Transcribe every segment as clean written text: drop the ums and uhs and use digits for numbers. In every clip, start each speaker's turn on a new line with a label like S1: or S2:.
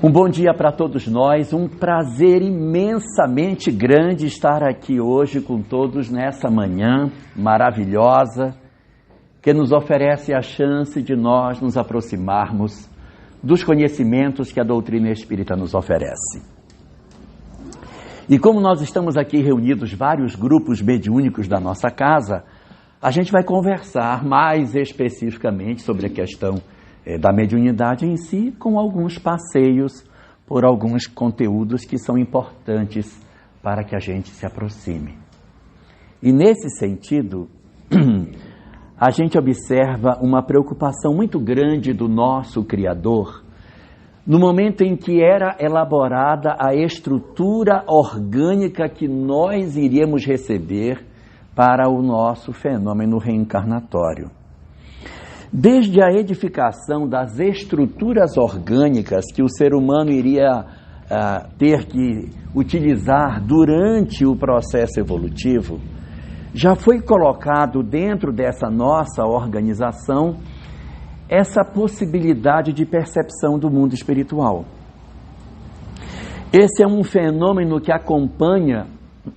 S1: Um bom dia para todos nós, um prazer imensamente grande estar aqui hoje com todos nessa manhã maravilhosa, que nos oferece a chance de nós nos aproximarmos dos conhecimentos que a doutrina espírita nos oferece. E como nós estamos aqui reunidos, vários grupos mediúnicos da nossa casa, a gente vai conversar mais especificamente sobre a questão da mediunidade em si, com alguns passeios por alguns conteúdos que são importantes para que a gente se aproxime. E nesse sentido, a gente observa uma preocupação muito grande do nosso Criador no momento em que era elaborada a estrutura orgânica que nós iríamos receber para o nosso fenômeno reencarnatório. Desde a edificação das estruturas orgânicas que o ser humano iria ter que utilizar durante o processo evolutivo, já foi colocado dentro dessa nossa organização essa possibilidade de percepção do mundo espiritual. Esse é um fenômeno que acompanha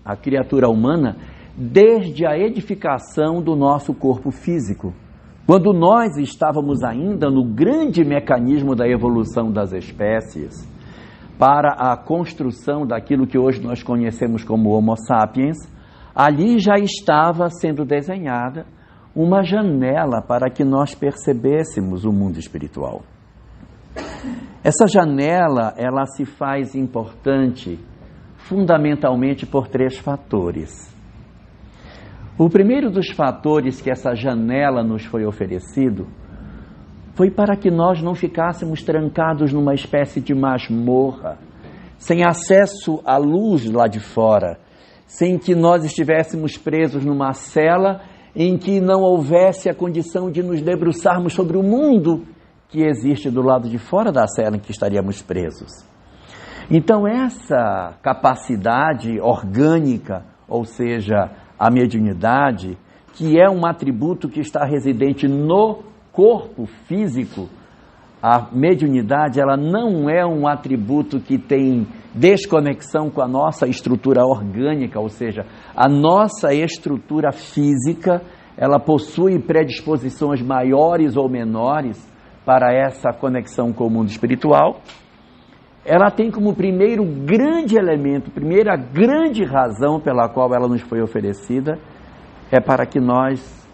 S1: a criatura humana desde a edificação do nosso corpo físico. Quando nós estávamos ainda no grande mecanismo da evolução das espécies, para a construção daquilo que hoje nós conhecemos como Homo sapiens, ali já estava sendo desenhada uma janela para que nós percebêssemos o mundo espiritual. Essa janela, ela se faz importante fundamentalmente por 3 fatores. O primeiro dos fatores que essa janela nos foi oferecido foi para que nós não ficássemos trancados numa espécie de masmorra, sem acesso à luz lá de fora, sem que nós estivéssemos presos numa cela em que não houvesse a condição de nos debruçarmos sobre o mundo que existe do lado de fora da cela em que estaríamos presos. Então essa capacidade orgânica, ou seja, a mediunidade, que é um atributo que está residente no corpo físico, a mediunidade, ela não é um atributo que tem desconexão com a nossa estrutura orgânica, ou seja, a nossa estrutura física, ela possui predisposições maiores ou menores para essa conexão com o mundo espiritual. Ela tem como primeiro grande elemento, primeira grande razão pela qual ela nos foi oferecida, é para que nós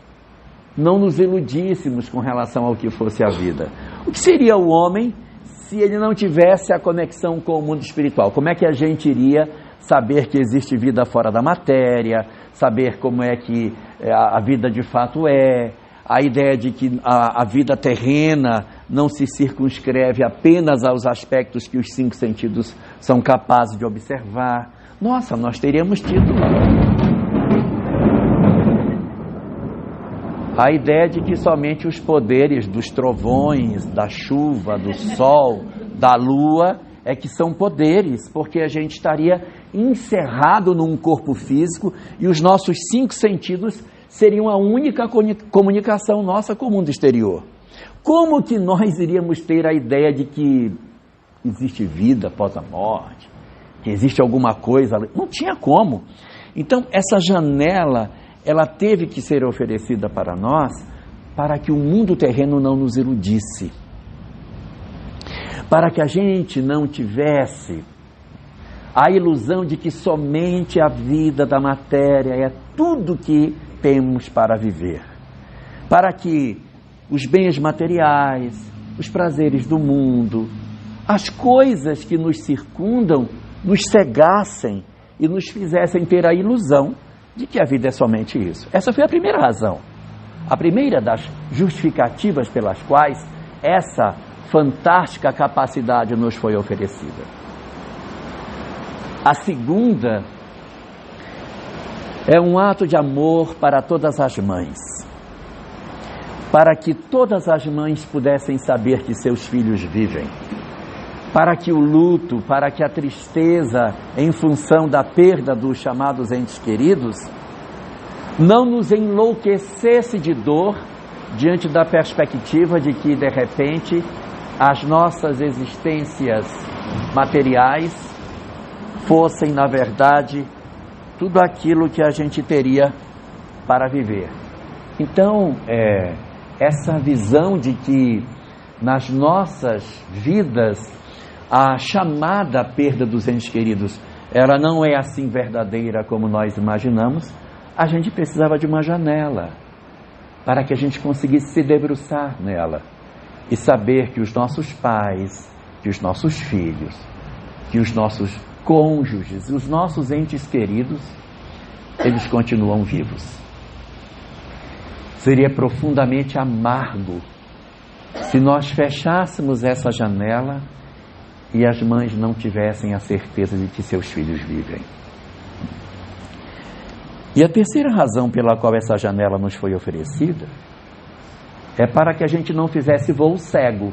S1: não nos iludíssemos com relação ao que fosse a vida. O que seria o homem se ele não tivesse a conexão com o mundo espiritual? Como é que a gente iria saber que existe vida fora da matéria, saber como é que a vida de fato é, a ideia de que a vida terrena não se circunscreve apenas aos aspectos que os 5 sentidos são capazes de observar. Nossa, nós teríamos tido a ideia de que somente os poderes dos trovões, da chuva, do sol, da lua, é que são poderes, porque a gente estaria encerrado num corpo físico e os nossos 5 sentidos seriam a única comunicação nossa com o mundo exterior. Como que nós iríamos ter a ideia de que existe vida após a morte, que existe alguma coisa? Não tinha como. Então, essa janela, ela teve que ser oferecida para nós, para que o mundo terreno não nos iludisse, para que a gente não tivesse a ilusão de que somente a vida da matéria é tudo que temos para viver, para que os bens materiais, os prazeres do mundo, as coisas que nos circundam, nos cegassem e nos fizessem ter a ilusão de que a vida é somente isso. Essa foi a primeira razão, a primeira das justificativas pelas quais essa fantástica capacidade nos foi oferecida. A segunda é um ato de amor para todas as mães, para que todas as mães pudessem saber que seus filhos vivem, para que o luto, para que a tristeza em função da perda dos chamados entes queridos não nos enlouquecesse de dor diante da perspectiva de que, de repente, as nossas existências materiais fossem, na verdade, tudo aquilo que a gente teria para viver. Então, essa visão de que nas nossas vidas a chamada perda dos entes queridos, ela não é assim verdadeira como nós imaginamos, a gente precisava de uma janela para que a gente conseguisse se debruçar nela e saber que os nossos pais, que os nossos filhos, que os nossos cônjuges, os nossos entes queridos, eles continuam vivos. Seria profundamente amargo se nós fechássemos essa janela e as mães não tivessem a certeza de que seus filhos vivem. E a terceira razão pela qual essa janela nos foi oferecida é para que a gente não fizesse voo cego.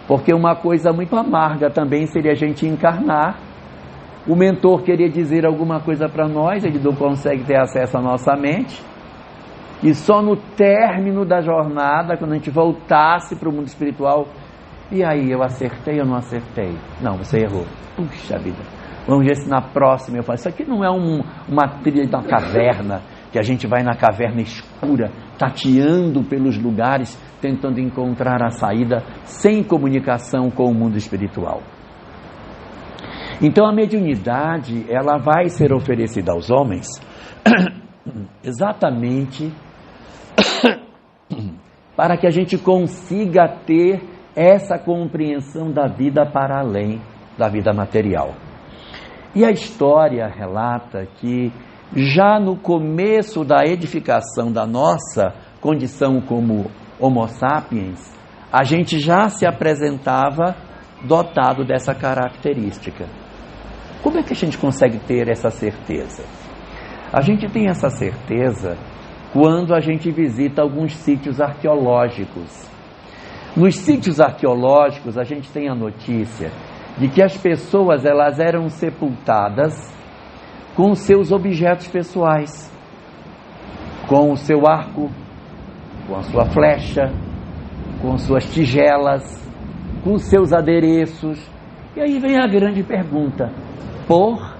S1: Porque uma coisa muito amarga também seria a gente encarnar, o mentor queria dizer alguma coisa para nós, ele não consegue ter acesso à nossa mente, e só no término da jornada, quando a gente voltasse para o mundo espiritual, e aí, eu acertei ou não acertei? Não, você errou. Puxa vida, vamos ver se na próxima eu faço. Isso aqui não é uma trilha da caverna, que a gente vai na caverna escura, tateando pelos lugares, tentando encontrar a saída, sem comunicação com o mundo espiritual. Então a mediunidade, ela vai ser oferecida aos homens exatamente para que a gente consiga ter essa compreensão da vida para além da vida material. E a história relata que já no começo da edificação da nossa condição como Homo sapiens, a gente já se apresentava dotado dessa característica. Como é que a gente consegue ter essa certeza? A gente tem essa certeza quando a gente visita alguns sítios arqueológicos. Nos sítios arqueológicos, a gente tem a notícia de que as pessoas elas eram sepultadas com os seus objetos pessoais, com o seu arco, com a sua flecha, com suas tigelas, com os seus adereços. E aí vem a grande pergunta: por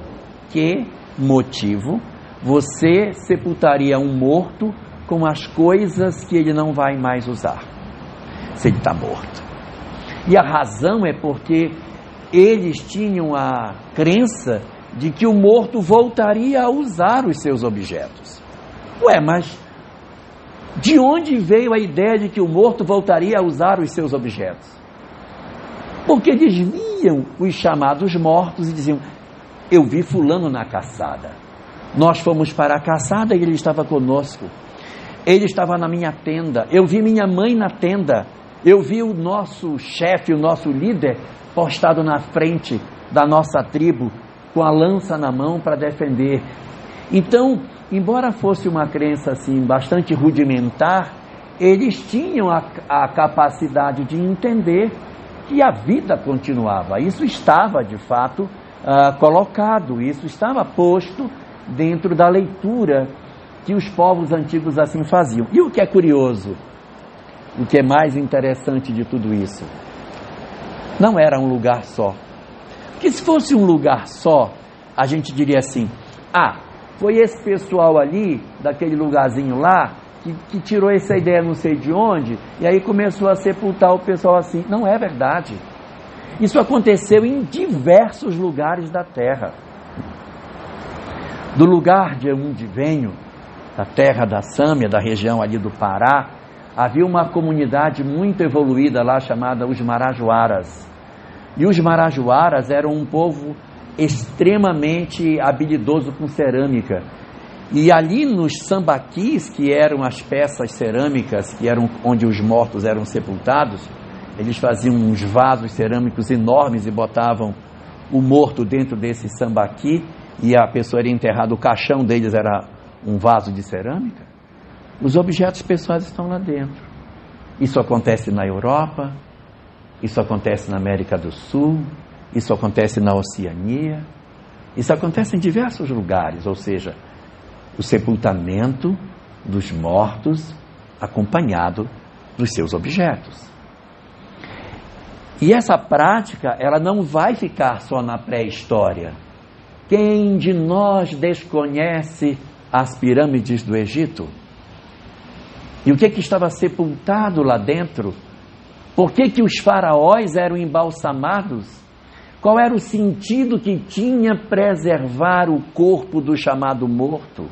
S1: que motivo você sepultaria um morto com as coisas que ele não vai mais usar, se ele está morto? E a razão é porque eles tinham a crença de que o morto voltaria a usar os seus objetos. Ué, mas de onde veio a ideia de que o morto voltaria a usar os seus objetos? Porque eles viam os chamados mortos e diziam: eu vi fulano na caçada, nós fomos para a caçada e ele estava conosco, ele estava na minha tenda, eu vi minha mãe na tenda, eu vi o nosso chefe, o nosso líder postado na frente da nossa tribo, com a lança na mão para defender. Então, embora fosse uma crença assim bastante rudimentar, eles tinham a capacidade de entender que a vida continuava. Isso estava de fato colocado, isso estava posto dentro da leitura que os povos antigos assim faziam. E o que é curioso, o que é mais interessante de tudo isso, não era um lugar só. Porque se fosse um lugar só, a gente diria assim: foi esse pessoal ali, daquele lugarzinho lá, que tirou essa ideia não sei de onde, e aí começou a sepultar o pessoal assim. Não é verdade. Isso aconteceu em diversos lugares da terra. Do lugar de onde venho, da terra da Sâmia, da região ali do Pará, havia uma comunidade muito evoluída lá chamada os Marajoaras. E os Marajoaras eram um povo extremamente habilidoso com cerâmica. E ali nos sambaquis, que eram as peças cerâmicas, que eram onde os mortos eram sepultados, eles faziam uns vasos cerâmicos enormes e botavam o morto dentro desse sambaqui, e a pessoa era enterrada, o caixão deles era um vaso de cerâmica. Os objetos pessoais estão lá dentro. Isso acontece na Europa, isso acontece na América do Sul, isso acontece na Oceania, isso acontece em diversos lugares, ou seja, o sepultamento dos mortos acompanhado dos seus objetos. E essa prática, ela não vai ficar só na pré-história. Quem de nós desconhece as pirâmides do Egito? E o que estava sepultado lá dentro? Por que os faraós eram embalsamados? Qual era o sentido que tinha preservar o corpo do chamado morto?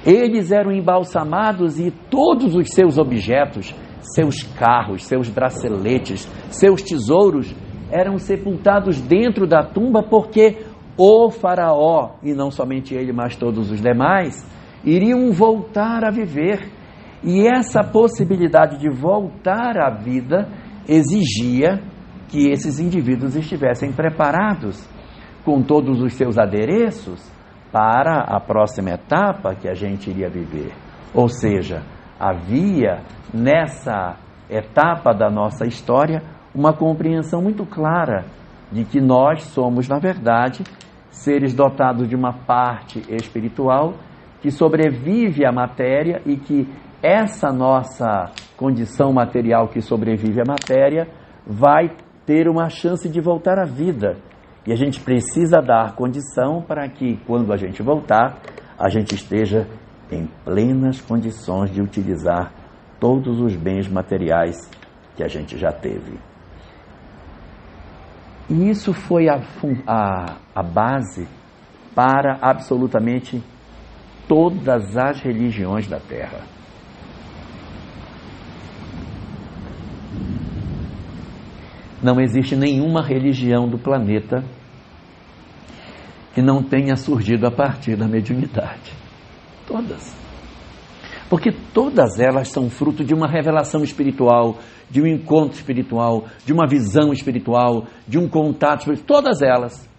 S1: Eles eram embalsamados e todos os seus objetos, seus carros, seus braceletes, seus tesouros, eram sepultados dentro da tumba porque o faraó, e não somente ele, mas todos os demais, iriam voltar a viver. E essa possibilidade de voltar à vida exigia que esses indivíduos estivessem preparados com todos os seus adereços para a próxima etapa que a gente iria viver. Ou seja, havia nessa etapa da nossa história uma compreensão muito clara de que nós somos, na verdade, seres dotados de uma parte espiritual que sobrevive à matéria e que essa nossa condição material que sobrevive à matéria vai ter uma chance de voltar à vida. E a gente precisa dar condição para que, quando a gente voltar, a gente esteja em plenas condições de utilizar todos os bens materiais que a gente já teve. E isso foi a base para absolutamente todas as religiões da Terra. Não existe nenhuma religião do planeta que não tenha surgido a partir da mediunidade. Todas. Porque todas elas são fruto de uma revelação espiritual, de um encontro espiritual, de uma visão espiritual, de um contato espiritual. Todas elas.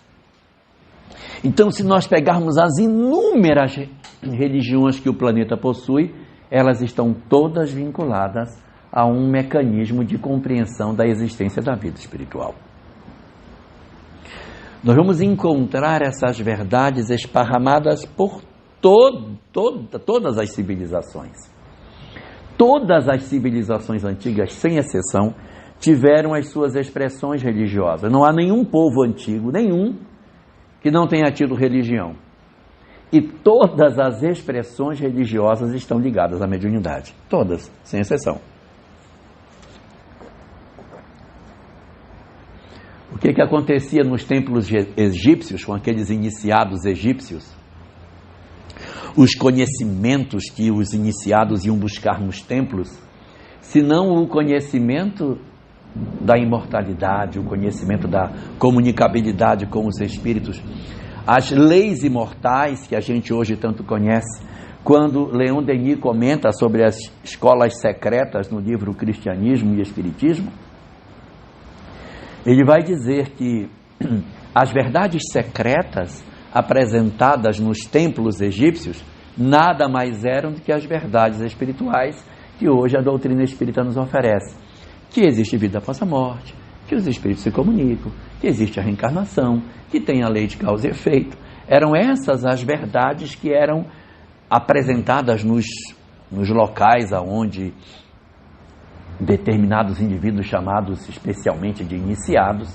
S1: Então, se nós pegarmos as inúmeras religiões que o planeta possui, elas estão todas vinculadas a um mecanismo de compreensão da existência da vida espiritual. Nós vamos encontrar essas verdades esparramadas por todas as civilizações. Todas as civilizações antigas, sem exceção, tiveram as suas expressões religiosas. Não há nenhum povo antigo, nenhum, que não tenha tido religião. E todas as expressões religiosas estão ligadas à mediunidade. Todas, sem exceção. O que acontecia nos templos egípcios, com aqueles iniciados egípcios? Os conhecimentos que os iniciados iam buscar nos templos, se não o conhecimento da imortalidade, o conhecimento da comunicabilidade com os espíritos, as leis imortais que a gente hoje tanto conhece. Quando Leon Denis comenta sobre as escolas secretas no livro Cristianismo e Espiritismo, ele vai dizer que as verdades secretas apresentadas nos templos egípcios nada mais eram do que as verdades espirituais que hoje a doutrina espírita nos oferece. Que existe vida após a morte, que os espíritos se comunicam, que existe a reencarnação, que tem a lei de causa e efeito. Eram essas as verdades que eram apresentadas nos locais onde determinados indivíduos chamados especialmente de iniciados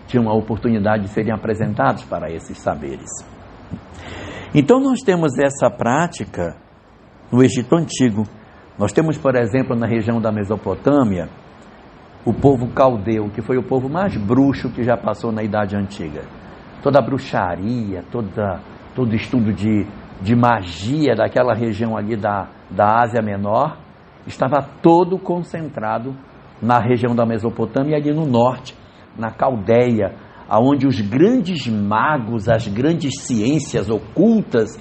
S1: tinham a oportunidade de serem apresentados para esses saberes. Então nós temos essa prática no Egito Antigo. Nós temos, por exemplo, na região da Mesopotâmia, o povo caldeu, que foi o povo mais bruxo que já passou na Idade Antiga. Toda a bruxaria, todo estudo de magia daquela região ali da Ásia Menor estava todo concentrado na região da Mesopotâmia, ali no norte, na Caldeia, onde os grandes magos, as grandes ciências ocultas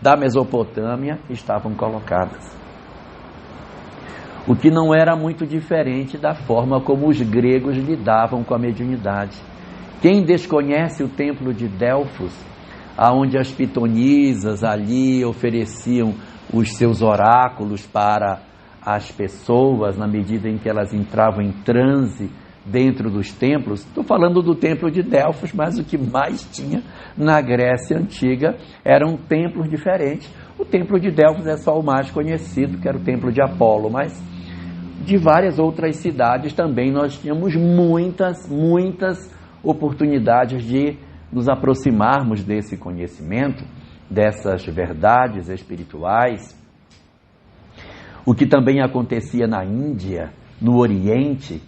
S1: da Mesopotâmia estavam colocadas. O que não era muito diferente da forma como os gregos lidavam com a mediunidade. Quem desconhece o templo de Delfos, onde as pitonisas ali ofereciam os seus oráculos para as pessoas, na medida em que elas entravam em transe dentro dos templos. Estou falando do templo de Delfos, mas o que mais tinha na Grécia Antiga eram templos diferentes. O templo de Delfos é só o mais conhecido, que era o templo de Apolo, mas de várias outras cidades também nós tínhamos muitas oportunidades de nos aproximarmos desse conhecimento, dessas verdades espirituais. O que também acontecia na Índia, no Oriente,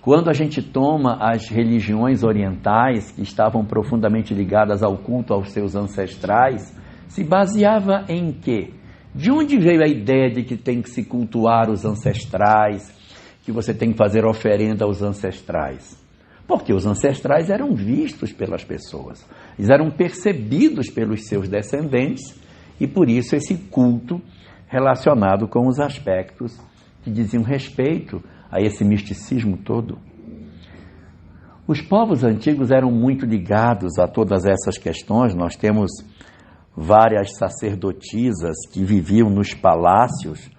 S1: quando a gente toma as religiões orientais, que estavam profundamente ligadas ao culto aos seus ancestrais, se baseava em quê? De onde veio a ideia de que tem que se cultuar os ancestrais, que você tem que fazer oferenda aos ancestrais? Porque os ancestrais eram vistos pelas pessoas, eles eram percebidos pelos seus descendentes, e por isso esse culto relacionado com os aspectos que diziam respeito a esse misticismo todo. Os povos antigos eram muito ligados a todas essas questões. Nós temos várias sacerdotisas que viviam nos palácios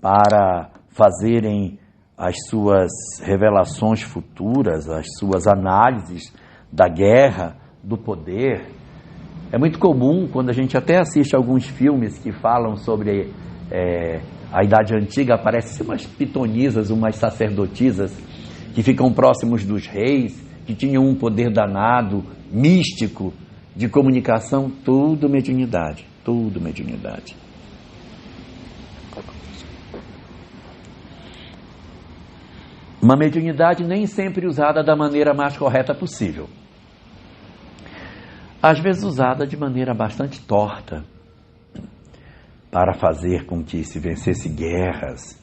S1: para fazerem as suas revelações futuras, as suas análises da guerra, do poder. É muito comum, quando a gente até assiste alguns filmes que falam sobre a Idade Antiga, aparecem umas pitonisas, umas sacerdotisas que ficam próximos dos reis, que tinham um poder danado, místico, de comunicação, tudo mediunidade, tudo mediunidade. Uma mediunidade nem sempre usada da maneira mais correta possível. Às vezes usada de maneira bastante torta, para fazer com que se vencesse guerras,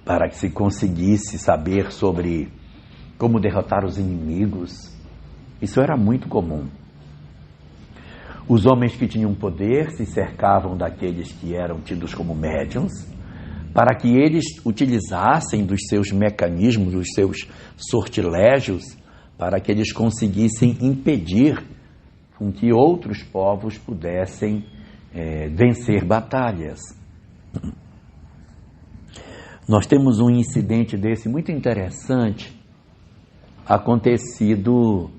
S1: para que se conseguisse saber sobre como derrotar os inimigos. Isso era muito comum. Os homens que tinham poder se cercavam daqueles que eram tidos como médiuns, para que eles utilizassem dos seus mecanismos, dos seus sortilégios, para que eles conseguissem impedir com que outros povos pudessem vencer batalhas. Nós temos um incidente desse muito interessante acontecido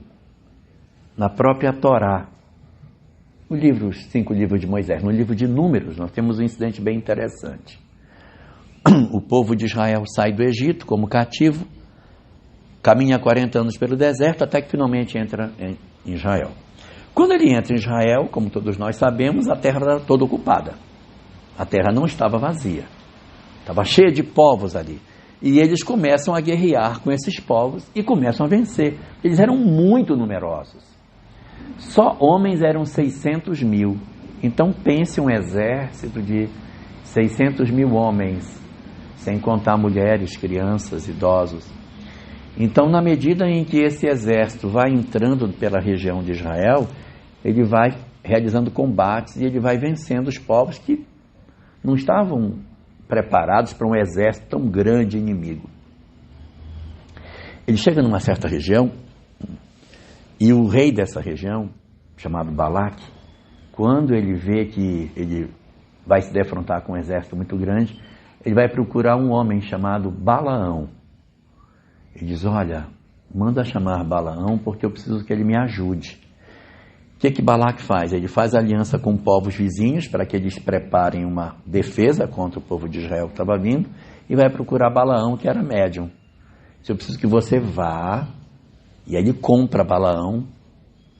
S1: na própria Torá, no livro, os 5 livros de Moisés, no livro de Números. Nós temos um incidente bem interessante. O povo de Israel sai do Egito como cativo, caminha 40 anos pelo deserto até que finalmente entra em Israel. Quando ele entra em Israel, como todos nós sabemos, a terra era toda ocupada. A terra não estava vazia. Estava cheia de povos ali. E eles começam a guerrear com esses povos e começam a vencer. Eles eram muito numerosos. Só homens eram 600 mil. Então pense um exército de 600 mil homens, sem contar mulheres, crianças, idosos. Então, na medida em que esse exército vai entrando pela região de Israel, ele vai realizando combates e ele vai vencendo os povos que não estavam preparados para um exército tão grande inimigo. Ele chega numa certa região e o rei dessa região, chamado Balaque, quando ele vê que ele vai se defrontar com um exército muito grande, ele vai procurar um homem chamado Balaão. Ele diz: olha, manda chamar Balaão porque eu preciso que ele me ajude. O que Balaque faz? Ele faz aliança com povos vizinhos para que eles preparem uma defesa contra o povo de Israel que estava vindo, e vai procurar Balaão, que era médium. Diz: eu preciso que você vá, e aí ele compra Balaão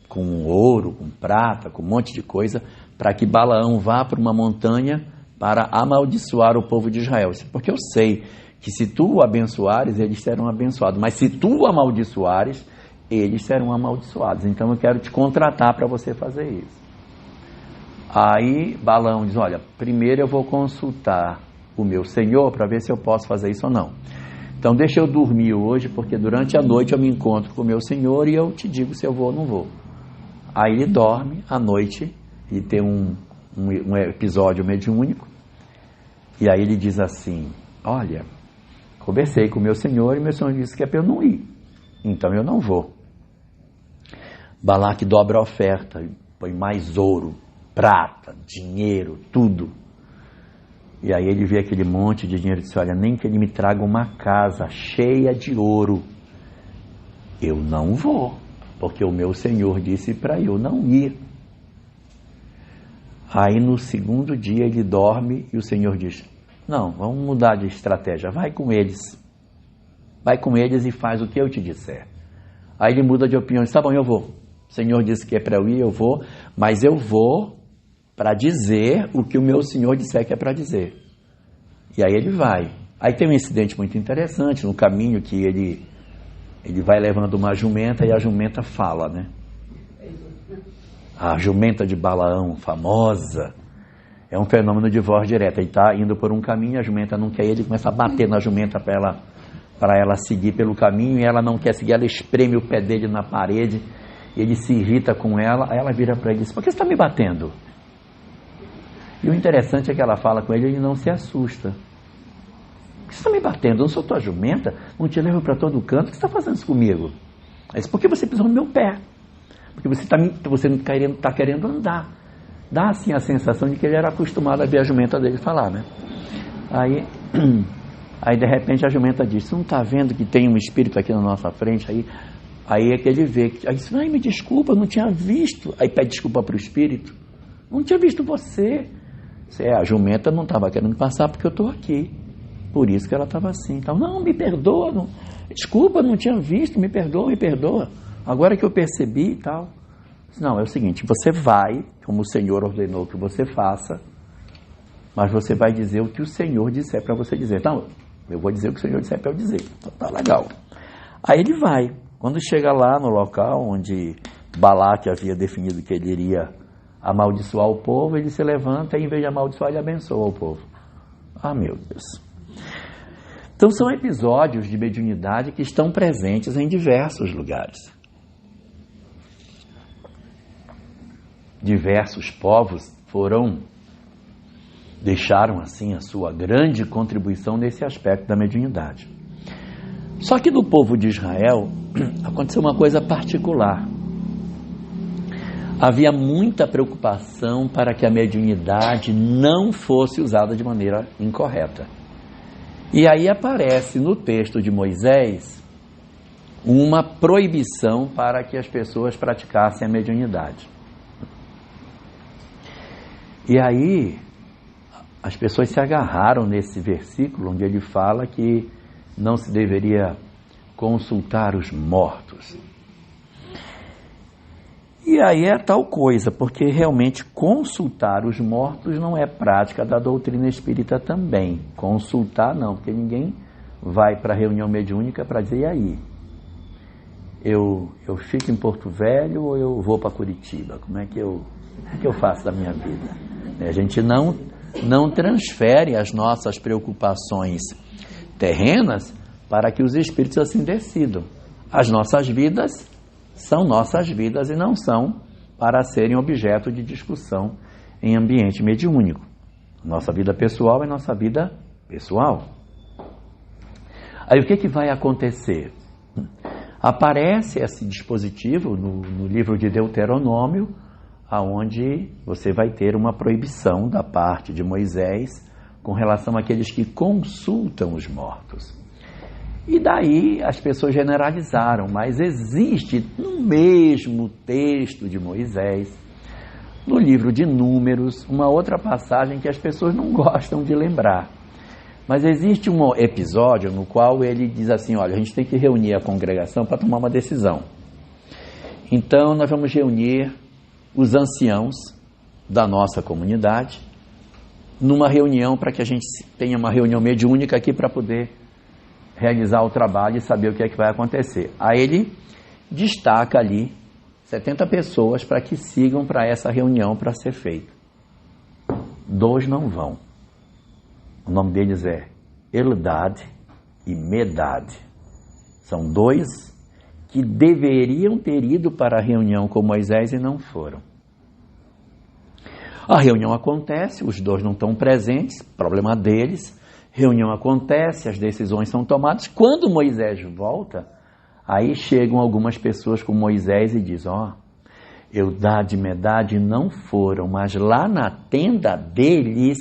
S1: com ouro, com prata, com um monte de coisa, para que Balaão vá para uma montanha para amaldiçoar o povo de Israel. Porque eu sei que se tu o abençoares, eles serão abençoados, mas se tu o amaldiçoares, eles serão amaldiçoados. Então eu quero te contratar para você fazer isso. Aí Balaão diz: olha, primeiro eu vou consultar o meu Senhor para ver se eu posso fazer isso ou não. Então deixa eu dormir hoje, porque durante a noite eu me encontro com o meu Senhor e eu te digo se eu vou ou não vou. Aí ele dorme à noite e tem um episódio mediúnico, e aí ele diz assim: olha, conversei com o meu Senhor e meu Senhor disse que é para eu não ir, então eu não vou. Balaque dobra a oferta, põe mais ouro, prata, dinheiro, tudo. E aí ele vê aquele monte de dinheiro e disse: olha, nem que ele me traga uma casa cheia de ouro, eu não vou, porque o meu Senhor disse para eu não ir. Aí no segundo dia ele dorme e o Senhor diz: Não, vamos mudar de estratégia. Vai com eles. Vai com eles e faz o que eu te disser. Aí ele muda de opinião. Tá bom, eu vou. O Senhor disse que é para eu ir, eu vou. Mas eu vou para dizer o que o meu Senhor disser que é para dizer. E aí ele vai. Aí tem um incidente muito interessante no caminho que ele vai levando uma jumenta e a jumenta fala, né? A jumenta de Balaão, famosa, é um fenômeno de voz direta. Ele está indo por um caminho, a jumenta não quer ir, ele começa a bater na jumenta para ela seguir pelo caminho, e ela não quer seguir, ela espreme o pé dele na parede, ele se irrita com ela, aí ela vira para ele e diz: por que você está me batendo? E o interessante é que ela fala com ele e ele não se assusta. Por que você está me batendo? Eu não sou tua jumenta, não te levo para todo canto, o que você está fazendo isso comigo? Aí diz: por que você pisou no meu pé? Porque você está querendo andar. Dá assim a sensação de que ele era acostumado a ver a jumenta dele falar, né? Aí de repente a jumenta diz: você não está vendo que tem um espírito aqui na nossa frente? Aí é que ele vê, aí diz: ai, me desculpa, não tinha visto. Aí pede desculpa para o espírito: não tinha visto você. A jumenta não estava querendo passar porque eu estou aqui. Por isso que ela estava assim. Então, não, me perdoa, não, desculpa, não tinha visto, me perdoa. Agora que eu percebi e tal. Não, é o seguinte, você vai, como o Senhor ordenou que você faça, mas você vai dizer o que o Senhor disser para você dizer. Não, eu vou dizer o que o Senhor disser para eu dizer. Então, tá legal. Aí ele vai. Quando chega lá no local onde Balaque havia definido que ele iria amaldiçoar o povo, ele se levanta e, em vez de amaldiçoar, ele abençoa o povo. Ah, meu Deus. Então, são episódios de mediunidade que estão presentes em diversos lugares. Diversos povos deixaram assim a sua grande contribuição nesse aspecto da mediunidade. Só que no povo de Israel aconteceu uma coisa particular. Havia muita preocupação para que a mediunidade não fosse usada de maneira incorreta. E aí aparece no texto de Moisés uma proibição para que as pessoas praticassem a mediunidade. E aí as pessoas se agarraram nesse versículo onde ele fala que não se deveria consultar os mortos. E aí é tal coisa, porque realmente consultar os mortos não é prática da doutrina espírita também. Consultar não, porque ninguém vai para a reunião mediúnica para dizer: e aí? Eu fico em Porto Velho ou eu vou para Curitiba? Como é que eu faço da minha vida? A gente não transfere as nossas preocupações terrenas para que os espíritos assim decidam. As nossas vidas são nossas vidas e não são para serem objeto de discussão em ambiente mediúnico. Nossa vida pessoal é nossa vida pessoal. Aí o que vai acontecer? Aparece esse dispositivo no livro de Deuteronômio, aonde você vai ter uma proibição da parte de Moisés com relação àqueles que consultam os mortos. E daí as pessoas generalizaram, mas existe no mesmo texto de Moisés, no livro de Números, uma outra passagem que as pessoas não gostam de lembrar. Mas existe um episódio no qual ele diz assim: olha, a gente tem que reunir a congregação para tomar uma decisão. Então nós vamos reunir os anciãos da nossa comunidade numa reunião para que a gente tenha uma reunião mediúnica aqui para poder realizar o trabalho e saber o que é que vai acontecer. Aí ele destaca ali 70 pessoas para que sigam para essa reunião para ser feita. 2 não vão. O nome deles é Eldad e Medad. São 2 que deveriam ter ido para a reunião com Moisés e não foram. A reunião acontece, os 2 não estão presentes, problema deles. Reunião acontece, as decisões são tomadas. Quando Moisés volta, aí chegam algumas pessoas com Moisés e dizem: Eldad e Medad não foram, mas lá na tenda deles,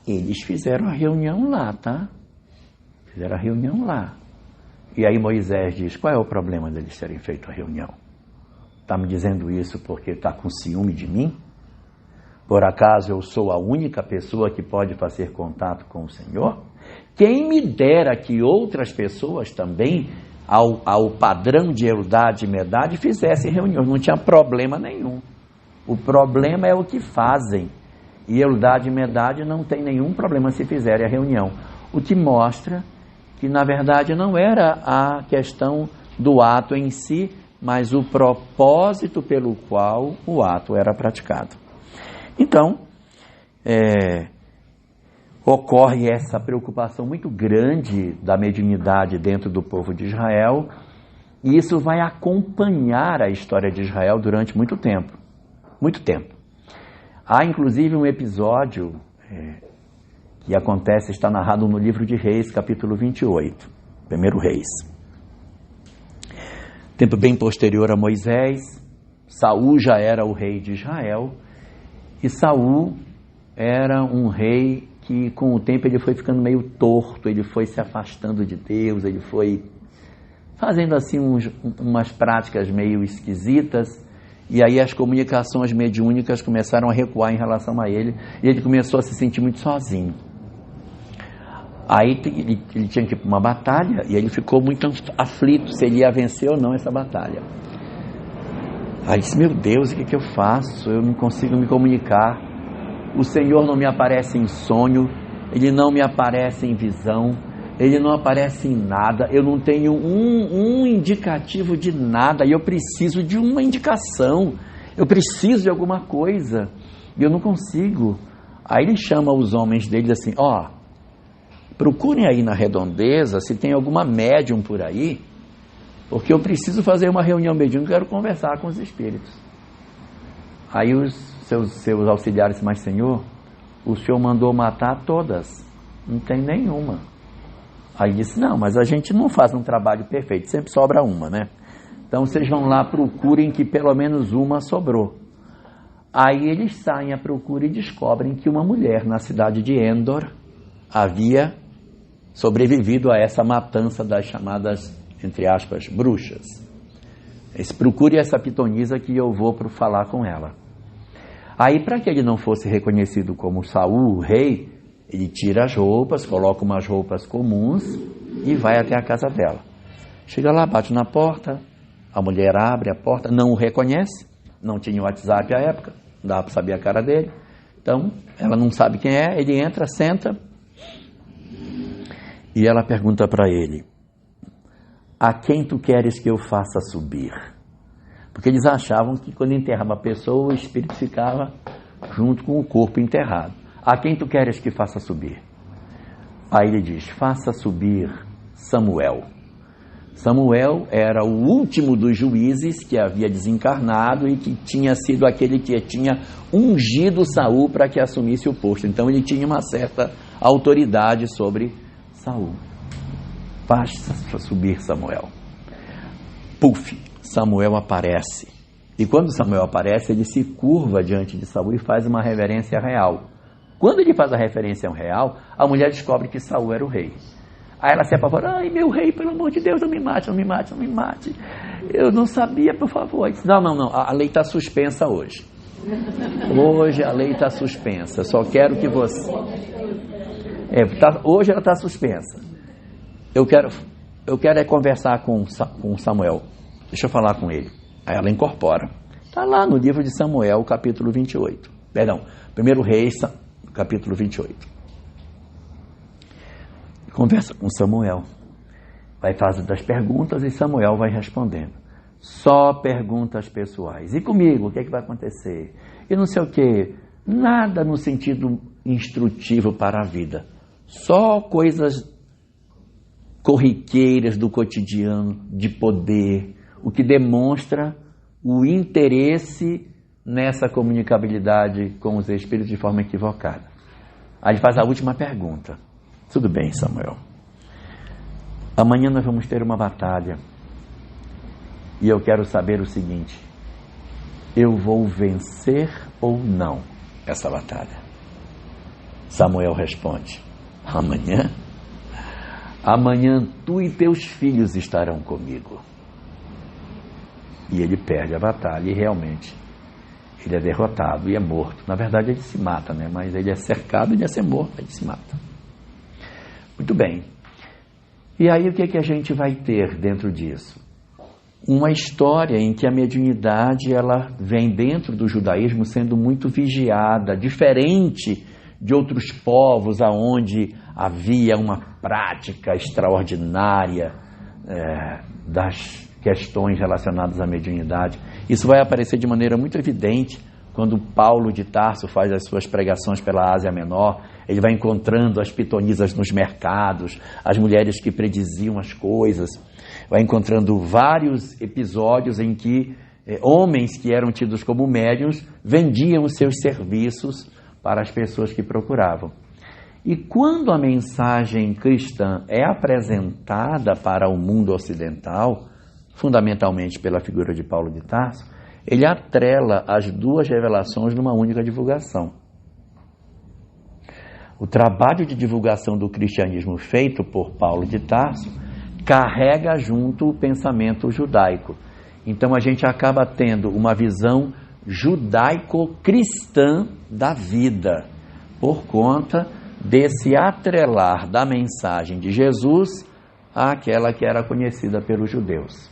S1: eles fizeram a reunião lá, tá? Fizeram a reunião lá. E aí Moisés diz: qual é o problema deles terem feito a reunião? Está me dizendo isso porque está com ciúme de mim? Por acaso eu sou a única pessoa que pode fazer contato com o Senhor? Quem me dera que outras pessoas também, ao padrão de Eldad e Medad, fizessem reuniões. Não tinha problema nenhum. O problema é o que fazem. E Eldad e Medad não tem nenhum problema se fizerem a reunião. O que mostra que, na verdade, não era a questão do ato em si, mas o propósito pelo qual o ato era praticado. Então, ocorre essa preocupação muito grande da mediunidade dentro do povo de Israel, e isso vai acompanhar a história de Israel durante muito tempo. Muito tempo. Há, inclusive, um episódio que acontece, está narrado no livro de Reis, capítulo 28, 1 Reis. Tempo bem posterior a Moisés, Saul já era o rei de Israel, e Saul era um rei que, com o tempo, ele foi ficando meio torto, ele foi se afastando de Deus, ele foi fazendo assim umas práticas meio esquisitas, e aí as comunicações mediúnicas começaram a recuar em relação a ele, e ele começou a se sentir muito sozinho. Aí ele tinha que ir para uma batalha, e ele ficou muito aflito se ele ia vencer ou não essa batalha. Aí disse, meu Deus, o que eu faço? Eu não consigo me comunicar. O Senhor não me aparece em sonho, Ele não me aparece em visão, Ele não aparece em nada, eu não tenho um indicativo de nada, e eu preciso de uma indicação, eu preciso de alguma coisa, e eu não consigo. Aí ele chama os homens dele assim, procurem aí na redondeza se tem alguma médium por aí, porque eu preciso fazer uma reunião mediúnica, quero conversar com os espíritos. Aí os seus auxiliares disseram, mas Senhor, o Senhor mandou matar todas, não tem nenhuma. Aí disse, não, mas a gente não faz um trabalho perfeito, sempre sobra uma, né? Então vocês vão lá, procurem que pelo menos uma sobrou. Aí eles saem à procura e descobrem que uma mulher na cidade de Endor havia sobrevivido a essa matança das chamadas, entre aspas, bruxas. Procure essa pitonisa que eu vou falar com ela. Aí, para que ele não fosse reconhecido como Saul, o rei, ele tira as roupas, coloca umas roupas comuns e vai até a casa dela. Chega lá, bate na porta, a mulher abre a porta, não o reconhece, não tinha WhatsApp à época, não dava para saber a cara dele. Então, ela não sabe quem é, ele entra, senta e ela pergunta para ele, a quem tu queres que eu faça subir? Porque eles achavam que quando enterrava a pessoa, o espírito ficava junto com o corpo enterrado. A quem tu queres que faça subir? Aí ele diz, faça subir Samuel. Samuel era o último dos juízes que havia desencarnado e que tinha sido aquele que tinha ungido Saul para que assumisse o posto. Então ele tinha uma certa autoridade sobre Saul. Faça subir Samuel. Puf, Samuel aparece. E quando Samuel aparece, ele se curva diante de Saul e faz uma reverência real. Quando ele faz a referência real, a mulher descobre que Saul era o rei. Aí ela se apavora, ai meu rei, pelo amor de Deus, não me mate, não me mate, não me mate. Eu não sabia, por favor. Disse, não, a lei está suspensa hoje. Hoje a lei está suspensa, só quero que você... hoje ela está suspensa. Eu quero conversar com Samuel. Deixa eu falar com ele. Aí ela incorpora. Está lá no livro de Samuel, capítulo 28. Perdão, 1 Reis, capítulo 28. Conversa com Samuel. Vai fazendo as perguntas e Samuel vai respondendo. Só perguntas pessoais. E comigo, o que é que vai acontecer? E não sei o quê. Nada no sentido instrutivo para a vida. Só coisas corriqueiras do cotidiano, de poder, o que demonstra o interesse nessa comunicabilidade com os espíritos de forma equivocada. Aí ele faz a última pergunta. Tudo bem, Samuel. Amanhã nós vamos ter uma batalha. E eu quero saber o seguinte. Eu vou vencer ou não essa batalha? Samuel responde. Amanhã? Amanhã tu e teus filhos estarão comigo. E ele perde a batalha e realmente ele é derrotado e é morto. Na verdade, ele se mata, né? Mas ele é cercado, ele ia ser morto, ele se mata. Muito bem. E aí, o que a gente vai ter dentro disso? Uma história em que a mediunidade ela vem dentro do judaísmo sendo muito vigiada, diferente de outros povos aonde havia uma prática extraordinária das questões relacionadas à mediunidade. Isso vai aparecer de maneira muito evidente quando Paulo de Tarso faz as suas pregações pela Ásia Menor. Ele vai encontrando as pitonisas nos mercados, as mulheres que prediziam as coisas, vai encontrando vários episódios em que homens que eram tidos como médiuns vendiam os seus serviços para as pessoas que procuravam. E quando a mensagem cristã é apresentada para o mundo ocidental, fundamentalmente pela figura de Paulo de Tarso, ele atrela as duas revelações numa única divulgação. O trabalho de divulgação do cristianismo feito por Paulo de Tarso carrega junto o pensamento judaico. Então a gente acaba tendo uma visão judaico-cristã da vida, por conta desse atrelar da mensagem de Jesus àquela que era conhecida pelos judeus.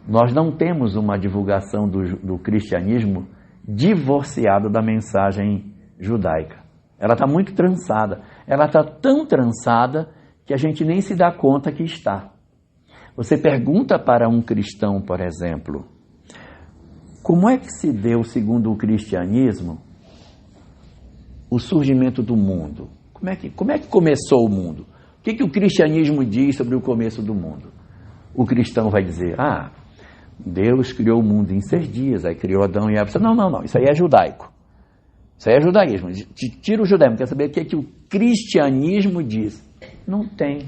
S1: Nós não temos uma divulgação do cristianismo divorciada da mensagem judaica. Ela está muito trançada. Ela está tão trançada que a gente nem se dá conta que está. Você pergunta para um cristão, por exemplo, como é que se deu, segundo o cristianismo, o surgimento do mundo? Como é que começou o mundo? O que o cristianismo diz sobre o começo do mundo? O cristão vai dizer, Deus criou o mundo em 6 dias, aí criou Adão e Eva. Não, isso aí é judaico. Isso aí é judaísmo. Tira o judaísmo, quer saber o que o cristianismo diz? Não tem.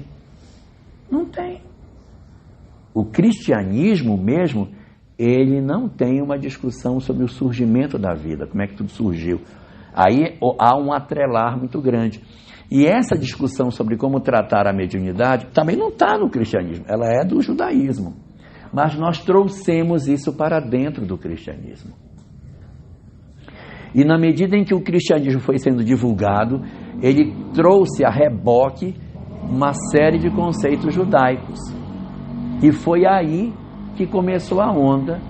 S1: O cristianismo mesmo, ele não tem uma discussão sobre o surgimento da vida, como é que tudo surgiu. Aí há um atrelar muito grande. E essa discussão sobre como tratar a mediunidade também não está no cristianismo, ela é do judaísmo. Mas nós trouxemos isso para dentro do cristianismo. E na medida em que o cristianismo foi sendo divulgado, ele trouxe a reboque uma série de conceitos judaicos. E foi aí que começou a onda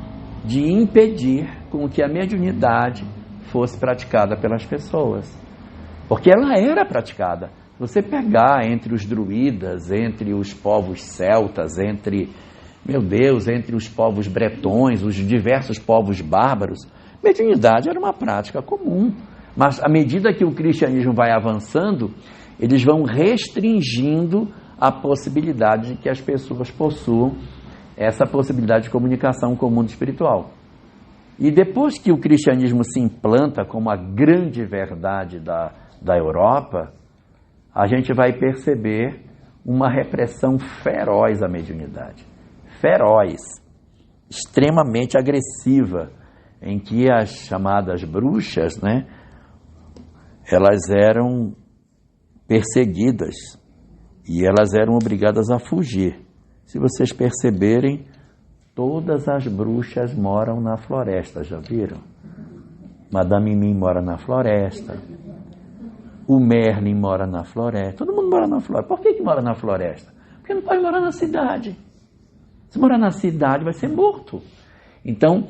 S1: de impedir com que a mediunidade fosse praticada pelas pessoas. Porque ela era praticada. Se você pegar entre os druidas, entre os povos celtas, entre os povos bretões, os diversos povos bárbaros, mediunidade era uma prática comum. Mas à medida que o cristianismo vai avançando, eles vão restringindo a possibilidade de que as pessoas possuam essa possibilidade de comunicação com o mundo espiritual. E depois que o cristianismo se implanta como a grande verdade da Europa, a gente vai perceber uma repressão feroz à mediunidade. Feroz, extremamente agressiva, em que as chamadas bruxas, elas eram perseguidas e elas eram obrigadas a fugir. Se vocês perceberem, todas as bruxas moram na floresta, já viram? Madame Mim mora na floresta, o Merlin mora na floresta, todo mundo mora na floresta. Por que mora na floresta? Porque não pode morar na cidade. Se morar na cidade vai ser morto. Então,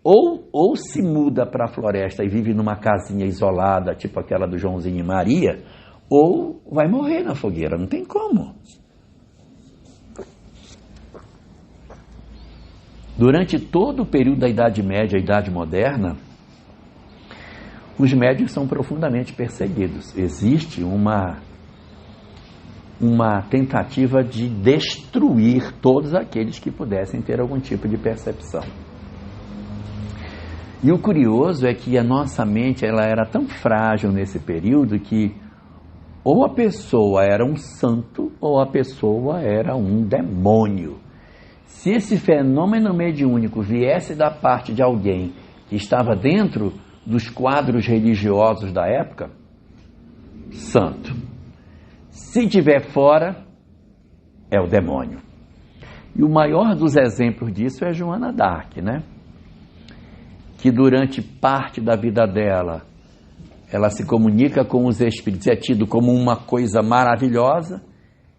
S1: ou se muda para a floresta e vive numa casinha isolada, tipo aquela do Joãozinho e Maria, ou vai morrer na fogueira, não tem como. Durante todo o período da Idade Média e Idade Moderna, os médiuns são profundamente perseguidos. Existe uma tentativa de destruir todos aqueles que pudessem ter algum tipo de percepção. E o curioso é que a nossa mente ela era tão frágil nesse período que ou a pessoa era um santo ou a pessoa era um demônio. Se esse fenômeno mediúnico viesse da parte de alguém que estava dentro dos quadros religiosos da época, santo. Se estiver fora, é o demônio. E o maior dos exemplos disso é Joana d'Arc, que durante parte da vida dela, ela se comunica com os espíritos, é tido como uma coisa maravilhosa,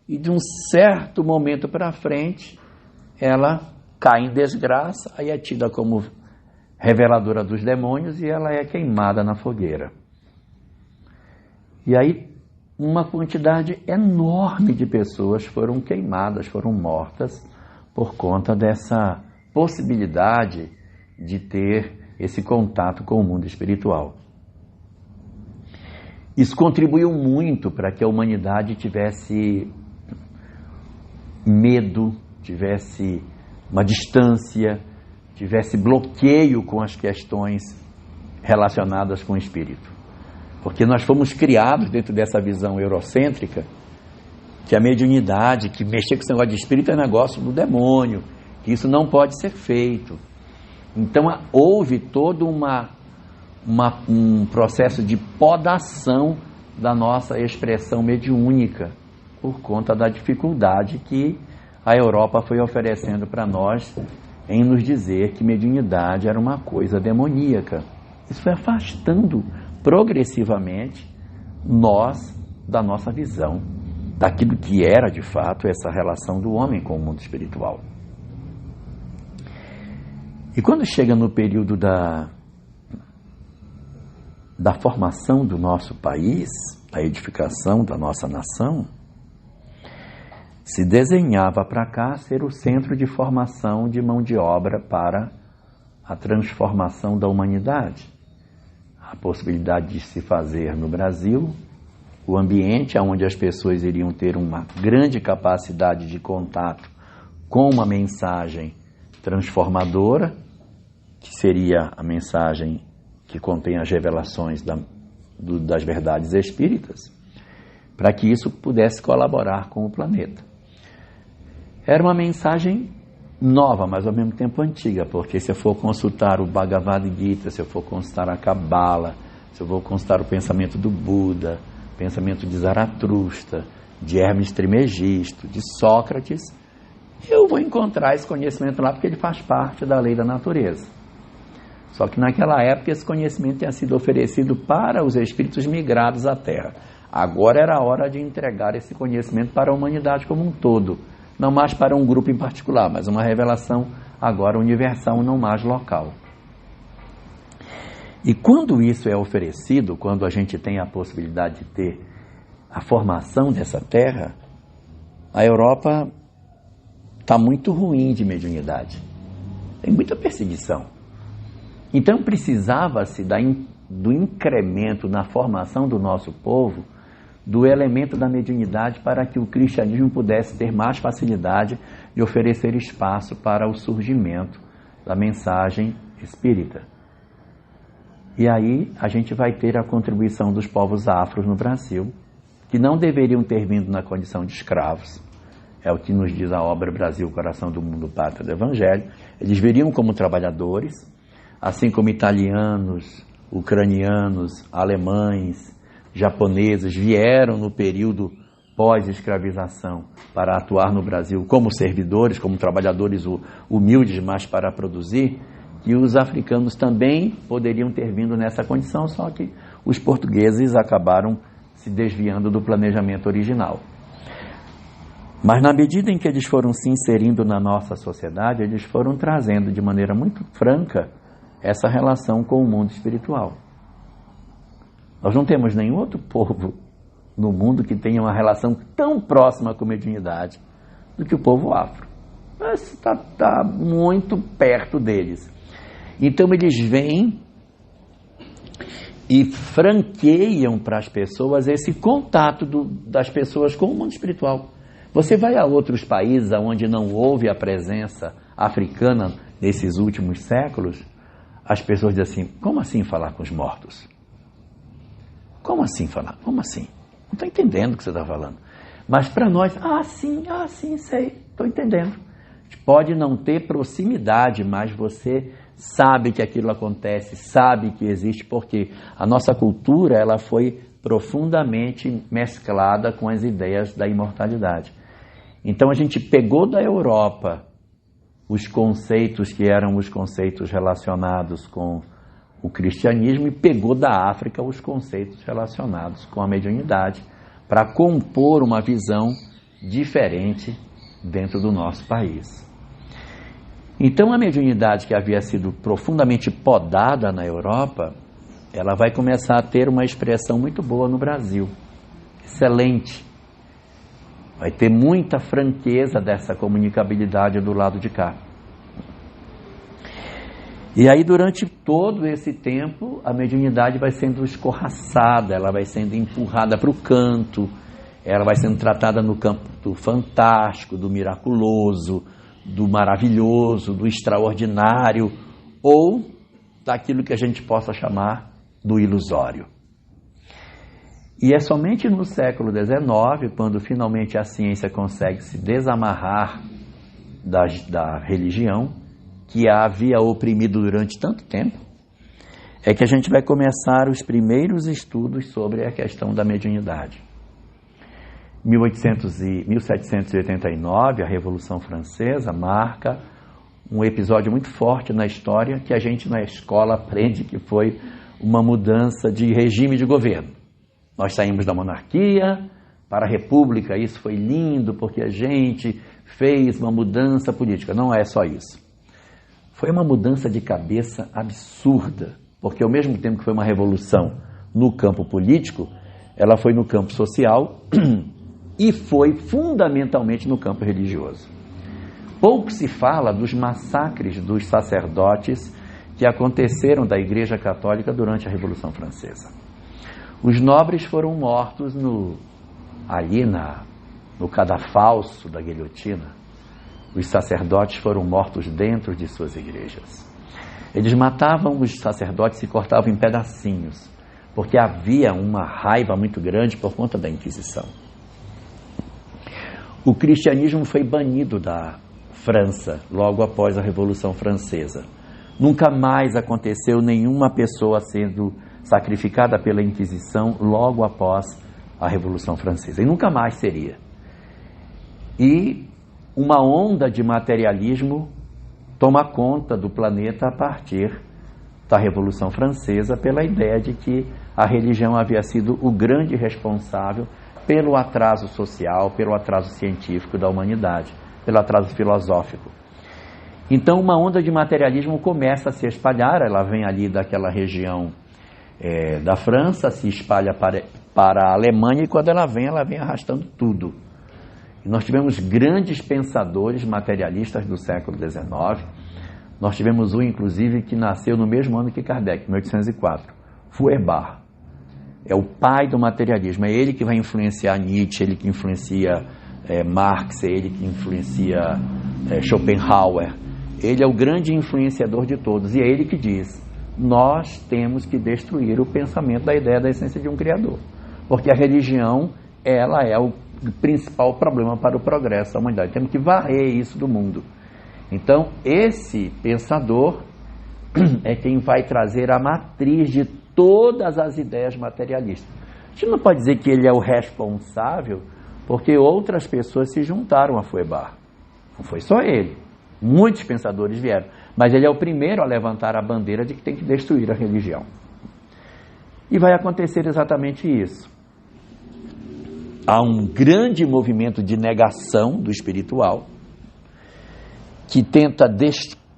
S1: e de um certo momento para frente, ela cai em desgraça, aí é tida como reveladora dos demônios e ela é queimada na fogueira. E aí uma quantidade enorme de pessoas foram queimadas, foram mortas por conta dessa possibilidade de ter esse contato com o mundo espiritual. Isso contribuiu muito para que a humanidade tivesse medo, tivesse uma distância, tivesse bloqueio com as questões relacionadas com o espírito. Porque nós fomos criados dentro dessa visão eurocêntrica, que a mediunidade, que mexer com esse negócio de espírito é negócio do demônio, que isso não pode ser feito. Então houve todo um processo de podação da nossa expressão mediúnica, por conta da dificuldade que a Europa foi oferecendo para nós em nos dizer que mediunidade era uma coisa demoníaca. Isso foi afastando progressivamente nós da nossa visão, daquilo que era de fato essa relação do homem com o mundo espiritual. E quando chega no período da formação do nosso país, a edificação da nossa nação, se desenhava para cá ser o centro de formação de mão de obra para a transformação da humanidade. A possibilidade de se fazer no Brasil o ambiente onde as pessoas iriam ter uma grande capacidade de contato com uma mensagem transformadora, que seria a mensagem que contém as revelações das verdades espíritas, para que isso pudesse colaborar com o planeta. Era uma mensagem nova, mas ao mesmo tempo antiga, porque se eu for consultar o Bhagavad Gita, se eu for consultar a Cabala, se eu for consultar o pensamento do Buda, o pensamento de Zaratustra, de Hermes Trismegisto, de Sócrates, eu vou encontrar esse conhecimento lá, porque ele faz parte da lei da natureza. Só que naquela época esse conhecimento tinha sido oferecido para os espíritos migrados à Terra. Agora era a hora de entregar esse conhecimento para a humanidade como um todo, não mais para um grupo em particular, mas uma revelação agora universal, não mais local. E quando isso é oferecido, quando a gente tem a possibilidade de ter a formação dessa terra, a Europa está muito ruim de mediunidade. Tem muita perseguição. Então precisava-se do incremento na formação do nosso povo, do elemento da mediunidade, para que o cristianismo pudesse ter mais facilidade de oferecer espaço para o surgimento da mensagem espírita. E aí a gente vai ter a contribuição dos povos afros no Brasil, que não deveriam ter vindo na condição de escravos. É o que nos diz a obra Brasil, Coração do Mundo, Pátria do Evangelho. Eles viriam como trabalhadores, assim como italianos, ucranianos, alemães, japoneses vieram no período pós-escravização para atuar no Brasil como servidores, como trabalhadores humildes, mas para produzir, e os africanos também poderiam ter vindo nessa condição, só que os portugueses acabaram se desviando do planejamento original. Mas na medida em que eles foram se inserindo na nossa sociedade, eles foram trazendo de maneira muito franca essa relação com o mundo espiritual. Nós não temos nenhum outro povo no mundo que tenha uma relação tão próxima com a mediunidade do que o povo afro. Mas está muito perto deles. Então eles vêm e franqueiam para as pessoas esse contato das pessoas com o mundo espiritual. Você vai a outros países onde não houve a presença africana nesses últimos séculos, as pessoas dizem assim: como assim falar com os mortos? Como assim falar? Como assim? Não estou entendendo o que você está falando. Mas para nós, sim, sei, estou entendendo. Pode não ter proximidade, mas você sabe que aquilo acontece, sabe que existe, porque a nossa cultura ela foi profundamente mesclada com as ideias da imortalidade. Então a gente pegou da Europa os conceitos que eram os conceitos relacionados com o cristianismo e pegou da África os conceitos relacionados com a mediunidade para compor uma visão diferente dentro do nosso país. Então a mediunidade que havia sido profundamente podada na Europa, ela vai começar a ter uma expressão muito boa no Brasil, excelente. Vai ter muita franqueza dessa comunicabilidade do lado de cá. E aí durante todo esse tempo a mediunidade vai sendo escorraçada, ela vai sendo empurrada para o canto, ela vai sendo tratada no campo do fantástico, do miraculoso, do maravilhoso, do extraordinário, ou daquilo que a gente possa chamar do ilusório. E é somente no século XIX, quando finalmente a ciência consegue se desamarrar da religião, que a havia oprimido durante tanto tempo, é que a gente vai começar os primeiros estudos sobre a questão da mediunidade. 1789, a Revolução Francesa, marca um episódio muito forte na história que a gente na escola aprende que foi uma mudança de regime de governo. Nós saímos da monarquia para a república, isso foi lindo porque a gente fez uma mudança política. Não é só isso. Foi uma mudança de cabeça absurda, porque ao mesmo tempo que foi uma revolução no campo político, ela foi no campo social e foi fundamentalmente no campo religioso. Pouco se fala dos massacres dos sacerdotes que aconteceram da Igreja Católica durante a Revolução Francesa. Os nobres foram mortos no cadafalso da guilhotina. Os sacerdotes foram mortos dentro de suas igrejas. Eles matavam os sacerdotes e cortavam em pedacinhos, porque havia uma raiva muito grande por conta da Inquisição. O cristianismo foi banido da França logo após a Revolução Francesa. Nunca mais aconteceu nenhuma pessoa sendo sacrificada pela Inquisição logo após a Revolução Francesa. E nunca mais seria. E uma onda de materialismo toma conta do planeta a partir da Revolução Francesa, pela ideia de que a religião havia sido o grande responsável pelo atraso social, pelo atraso científico da humanidade, pelo atraso filosófico. Então uma onda de materialismo começa a se espalhar, ela vem ali daquela região da França, se espalha para a Alemanha, e quando ela vem arrastando tudo. E nós tivemos grandes pensadores materialistas do século XIX. Nós tivemos um, inclusive, que nasceu no mesmo ano que Kardec, 1804, Feuerbach. É o pai do materialismo, é ele que vai influenciar Nietzsche, ele que influencia Marx, é ele que influencia Schopenhauer. Ele é o grande influenciador de todos, e é ele que diz: nós temos que destruir o pensamento da ideia da essência de um Criador, porque a religião, ela é o principal problema para o progresso da humanidade. Temos que varrer isso do mundo. Então, esse pensador é quem vai trazer a matriz de todas as ideias materialistas. A gente não pode dizer que ele é o responsável, porque outras pessoas se juntaram a Feuerbach. Não foi só ele. Muitos pensadores vieram. Mas ele é o primeiro a levantar a bandeira de que tem que destruir a religião. E vai acontecer exatamente isso. Há um grande movimento de negação do espiritual, que tenta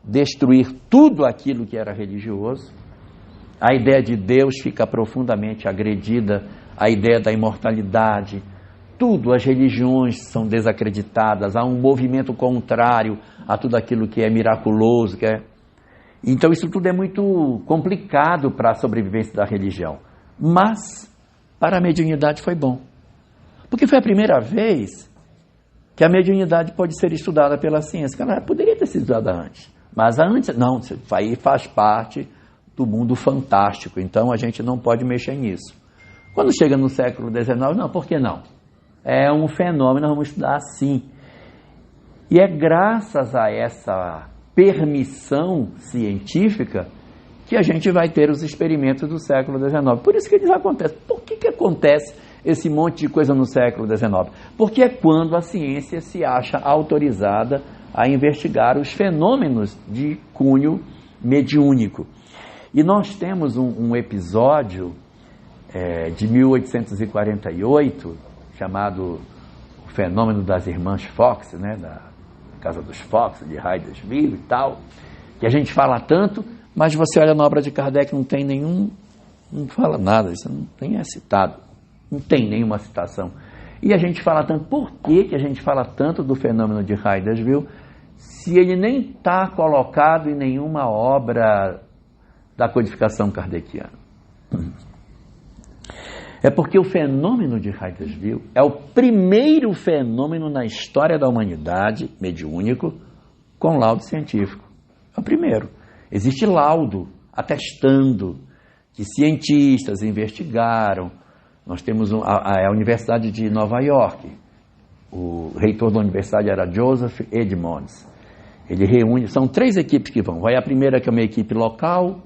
S1: destruir tudo aquilo que era religioso. A ideia de Deus fica profundamente agredida, a ideia da imortalidade, tudo, as religiões são desacreditadas, há um movimento contrário a tudo aquilo que é miraculoso. Então isso tudo é muito complicado para a sobrevivência da religião. Mas para a mediunidade foi bom. Porque foi a primeira vez que a mediunidade pode ser estudada pela ciência. Ela poderia ter sido estudada antes. Mas antes, não, isso aí faz parte do mundo fantástico. Então a gente não pode mexer nisso. Quando chega no século XIX, não, por que não? É um fenômeno, vamos estudar assim. E é graças a essa permissão científica que a gente vai ter os experimentos do século XIX. Por isso que eles acontecem. Por que acontece esse monte de coisa no século XIX? Porque é quando a ciência se acha autorizada a investigar os fenômenos de cunho mediúnico. E nós temos um episódio de 1848, chamado O Fenômeno das Irmãs Fox, né, da Casa dos Fox, de Hydesville e tal, que a gente fala tanto, mas você olha na obra de Kardec, não tem nenhum, não fala nada, isso não tem citado, não tem nenhuma citação. E a gente fala tanto, por que a gente fala tanto do fenômeno de Hydesville, se ele nem está colocado em nenhuma obra da codificação kardeciana? É porque o fenômeno de Hydesville é o primeiro fenômeno na história da humanidade, mediúnico, com laudo científico. É o primeiro. Existe laudo atestando que cientistas investigaram. Nós temos a Universidade de Nova York. O reitor da universidade era Joseph Edmonds. Ele reúne, são 3 equipes que vão. Vai a primeira, que é uma equipe local,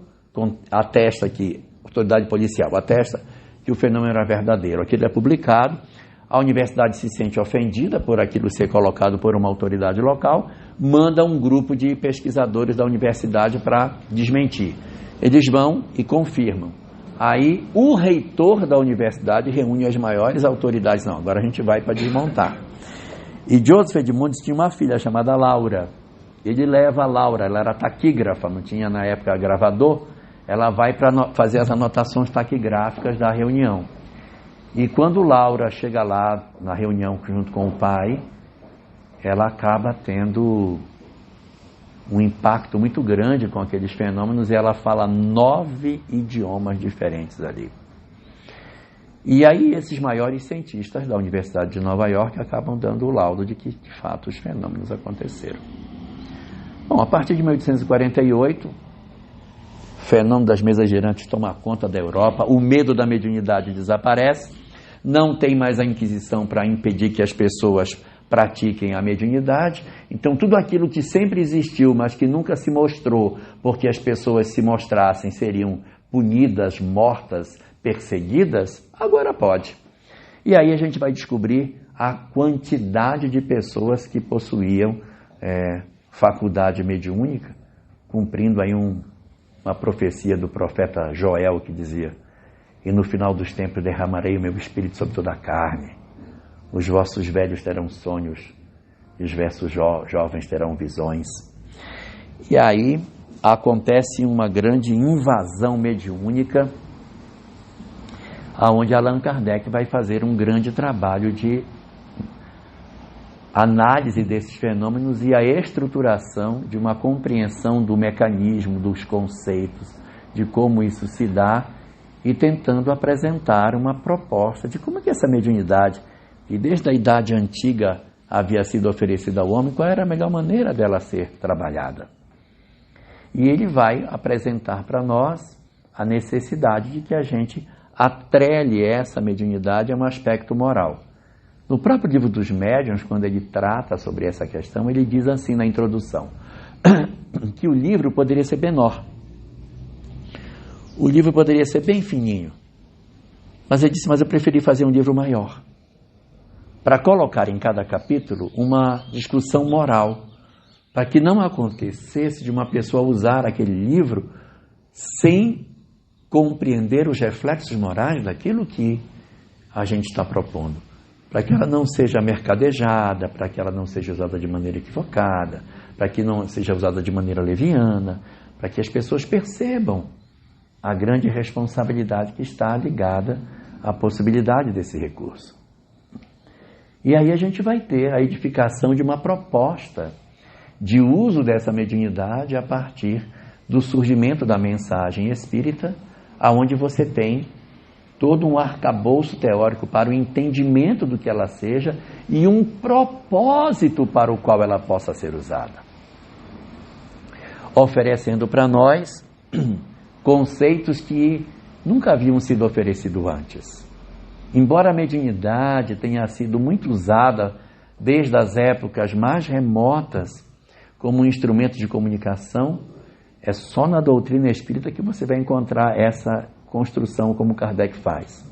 S1: atesta que, autoridade policial, atesta que o fenômeno era verdadeiro. Aquilo é publicado, a universidade se sente ofendida por aquilo ser colocado por uma autoridade local, manda um grupo de pesquisadores da universidade para desmentir. Eles vão e confirmam. Aí o reitor da universidade reúne as maiores autoridades. Não, agora a gente vai para desmontar. E Joseph Edmonds tinha uma filha chamada Laura. Ele leva a Laura, ela era taquígrafa, não tinha na época gravador. Ela vai para fazer as anotações taquigráficas da reunião. E quando Laura chega lá na reunião junto com o pai, ela acaba tendo um impacto muito grande com aqueles fenômenos, e ela fala 9 idiomas diferentes ali. E aí esses maiores cientistas da Universidade de Nova York acabam dando o laudo de que, de fato, os fenômenos aconteceram. Bom, a partir de 1848, o fenômeno das mesas girantes toma conta da Europa, o medo da mediunidade desaparece, não tem mais a Inquisição para impedir que as pessoas pratiquem a mediunidade. Então tudo aquilo que sempre existiu, mas que nunca se mostrou, porque as pessoas se mostrassem seriam punidas, mortas, perseguidas, agora pode. E aí a gente vai descobrir a quantidade de pessoas que possuíam faculdade mediúnica, cumprindo aí uma profecia do profeta Joel, que dizia: e no final dos tempos derramarei o meu espírito sobre toda a carne. Os vossos velhos terão sonhos, e os vossos jovens terão visões. E aí acontece uma grande invasão mediúnica, aonde Allan Kardec vai fazer um grande trabalho de análise desses fenômenos e a estruturação de uma compreensão do mecanismo, dos conceitos, de como isso se dá, e tentando apresentar uma proposta de como é que essa mediunidade, que desde a Idade Antiga havia sido oferecida ao homem, qual era a melhor maneira dela ser trabalhada. E ele vai apresentar para nós a necessidade de que a gente atrele essa mediunidade a um aspecto moral. No próprio livro dos Médiuns, quando ele trata sobre essa questão, ele diz assim na introdução, que o livro poderia ser menor. O livro poderia ser bem fininho. Mas ele disse, mas eu preferi fazer um livro maior, para colocar em cada capítulo uma discussão moral, para que não acontecesse de uma pessoa usar aquele livro sem compreender os reflexos morais daquilo que a gente está propondo, para que ela não seja mercadejada, para que ela não seja usada de maneira equivocada, para que não seja usada de maneira leviana, para que as pessoas percebam a grande responsabilidade que está ligada à possibilidade desse recurso. E aí a gente vai ter a edificação de uma proposta de uso dessa mediunidade a partir do surgimento da mensagem espírita, aonde você tem todo um arcabouço teórico para o entendimento do que ela seja e um propósito para o qual ela possa ser usada, oferecendo para nós conceitos que nunca haviam sido oferecidos antes. Embora a mediunidade tenha sido muito usada desde as épocas mais remotas como um instrumento de comunicação, é só na doutrina espírita que você vai encontrar essa construção como Kardec faz.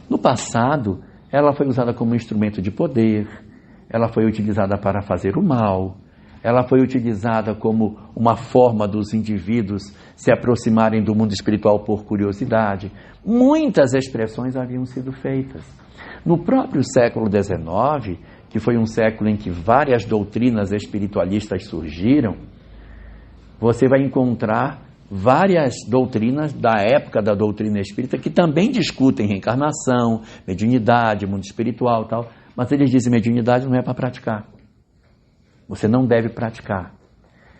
S1: No passado, ela foi usada como instrumento de poder, ela foi utilizada para fazer o mal, ela foi utilizada como uma forma dos indivíduos se aproximarem do mundo espiritual por curiosidade. Muitas expressões haviam sido feitas. No próprio século XIX, que foi um século em que várias doutrinas espiritualistas surgiram, você vai encontrar várias doutrinas da época da doutrina espírita que também discutem reencarnação, mediunidade, mundo espiritual e tal, mas eles dizem que mediunidade não é para praticar. Você não deve praticar.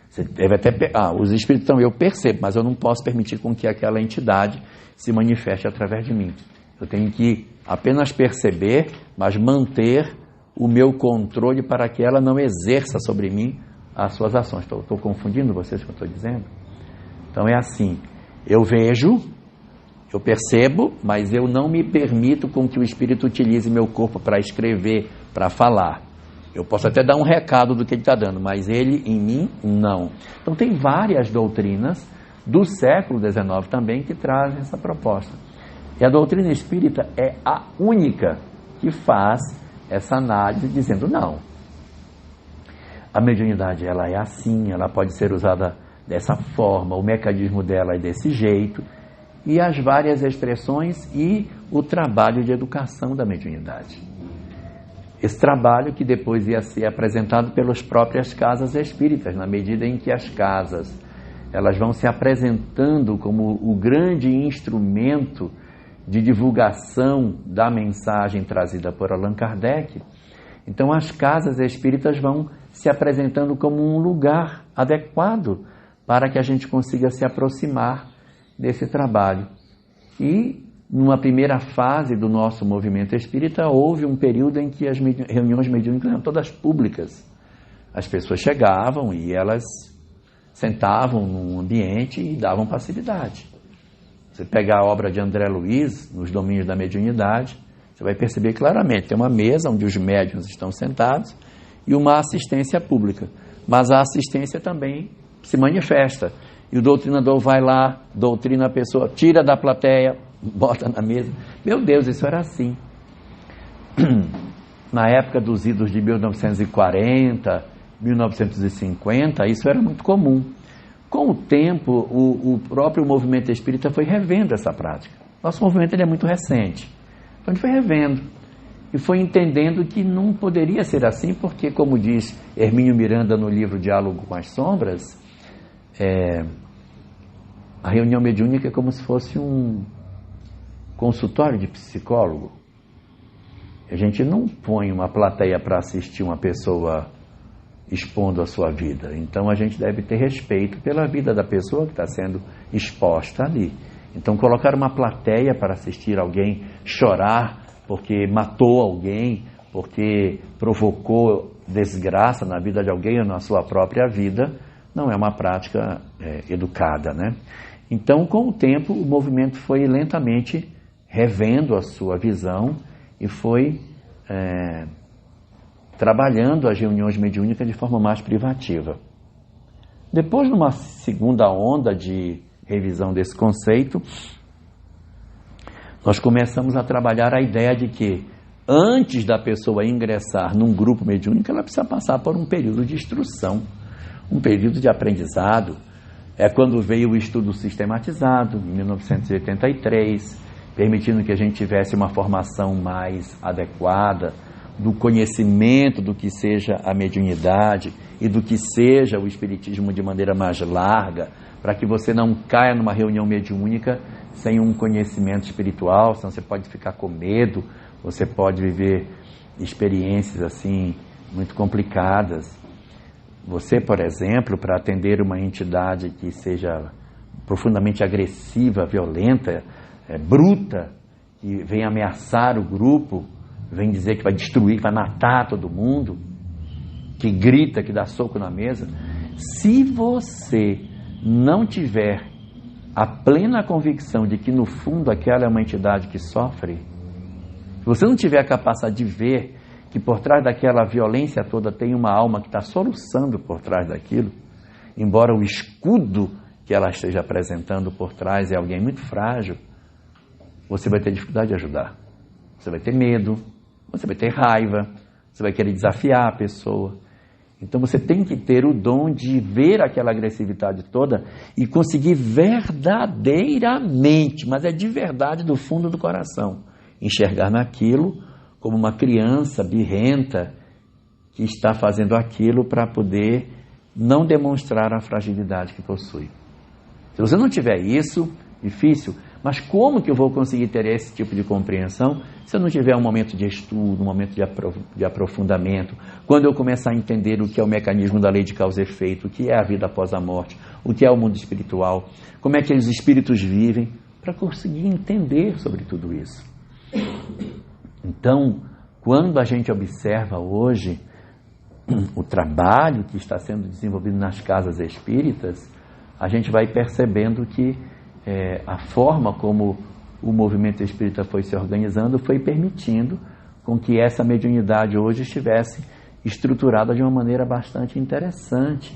S1: Você deve até... os espíritos, então, eu percebo, mas eu não posso permitir com que aquela entidade se manifeste através de mim. Eu tenho que apenas perceber, mas manter o meu controle para que ela não exerça sobre mim as suas ações. Estou confundindo vocês com o que eu estou dizendo? Então é assim, eu vejo, eu percebo, mas eu não me permito com que o espírito utilize meu corpo para escrever, para falar. Eu posso até dar um recado do que ele está dando, mas ele em mim, não. Então tem várias doutrinas do século XIX também que trazem essa proposta. E a doutrina espírita é a única que faz essa análise dizendo não. A mediunidade ela é assim, ela pode ser usada dessa forma, o mecanismo dela é desse jeito, e as várias expressões e o trabalho de educação da mediunidade. Esse trabalho que depois ia ser apresentado pelas próprias casas espíritas, na medida em que as casas elas vão se apresentando como o grande instrumento de divulgação da mensagem trazida por Allan Kardec. Então as casas espíritas vão se apresentando como um lugar adequado para que a gente consiga se aproximar desse trabalho. E numa primeira fase do nosso movimento espírita, houve um período em que as reuniões mediúnicas eram todas públicas. As pessoas chegavam e elas sentavam num ambiente e davam passividade. Você pegar a obra de André Luiz, nos domínios da mediunidade, você vai perceber claramente, tem uma mesa onde os médiuns estão sentados e uma assistência pública. Mas a assistência também se manifesta. E o doutrinador vai lá, doutrina a pessoa, tira da plateia, bota na mesa. Meu Deus, isso era assim. Na época dos idos de 1940, 1950, isso era muito comum. Com o tempo, o próprio movimento espírita foi revendo essa prática. Nosso movimento ele é muito recente. Então, a gente foi revendo. E foi entendendo que não poderia ser assim, porque, como diz Hermínio Miranda no livro Diálogo com as Sombras, a reunião mediúnica é como se fosse um consultório de psicólogo. A gente não põe uma plateia para assistir uma pessoa expondo a sua vida. Então a gente deve ter respeito pela vida da pessoa que está sendo exposta ali. Então colocar uma plateia para assistir alguém chorar porque matou alguém, porque provocou desgraça na vida de alguém ou na sua própria vida, não é uma prática educada, né? Então, com o tempo, o movimento foi lentamente revendo a sua visão e foi trabalhando as reuniões mediúnicas de forma mais privativa. Depois, numa segunda onda de revisão desse conceito, nós começamos a trabalhar a ideia de que, antes da pessoa ingressar num grupo mediúnico, ela precisa passar por um período de instrução, um período de aprendizado. É quando veio o estudo sistematizado, em 1983, permitindo que a gente tivesse uma formação mais adequada do conhecimento do que seja a mediunidade e do que seja o espiritismo de maneira mais larga, para que você não caia numa reunião mediúnica sem um conhecimento espiritual, senão você pode ficar com medo, você pode viver experiências assim muito complicadas. Você, por exemplo, para atender uma entidade que seja profundamente agressiva, violenta, bruta, que vem ameaçar o grupo, vem dizer que vai destruir, que vai matar todo mundo, que grita, que dá soco na mesa, se você não tiver a plena convicção de que no fundo aquela é uma entidade que sofre, se você não tiver a capacidade de ver que por trás daquela violência toda tem uma alma que está soluçando por trás daquilo, embora o escudo que ela esteja apresentando por trás é alguém muito frágil, você vai ter dificuldade de ajudar. Você vai ter medo, você vai ter raiva, você vai querer desafiar a pessoa. Então você tem que ter o dom de ver aquela agressividade toda e conseguir verdadeiramente, mas é de verdade do fundo do coração, enxergar naquilo como uma criança birrenta que está fazendo aquilo para poder não demonstrar a fragilidade que possui. Se você não tiver isso, difícil, mas como que eu vou conseguir ter esse tipo de compreensão se eu não tiver um momento de estudo, um momento de aprofundamento, quando eu começar a entender o que é o mecanismo da lei de causa e efeito, o que é a vida após a morte, o que é o mundo espiritual, como é que os espíritos vivem, para conseguir entender sobre tudo isso. Então, quando a gente observa hoje o trabalho que está sendo desenvolvido nas casas espíritas, a gente vai percebendo que a forma como o movimento espírita foi se organizando foi permitindo com que essa mediunidade hoje estivesse estruturada de uma maneira bastante interessante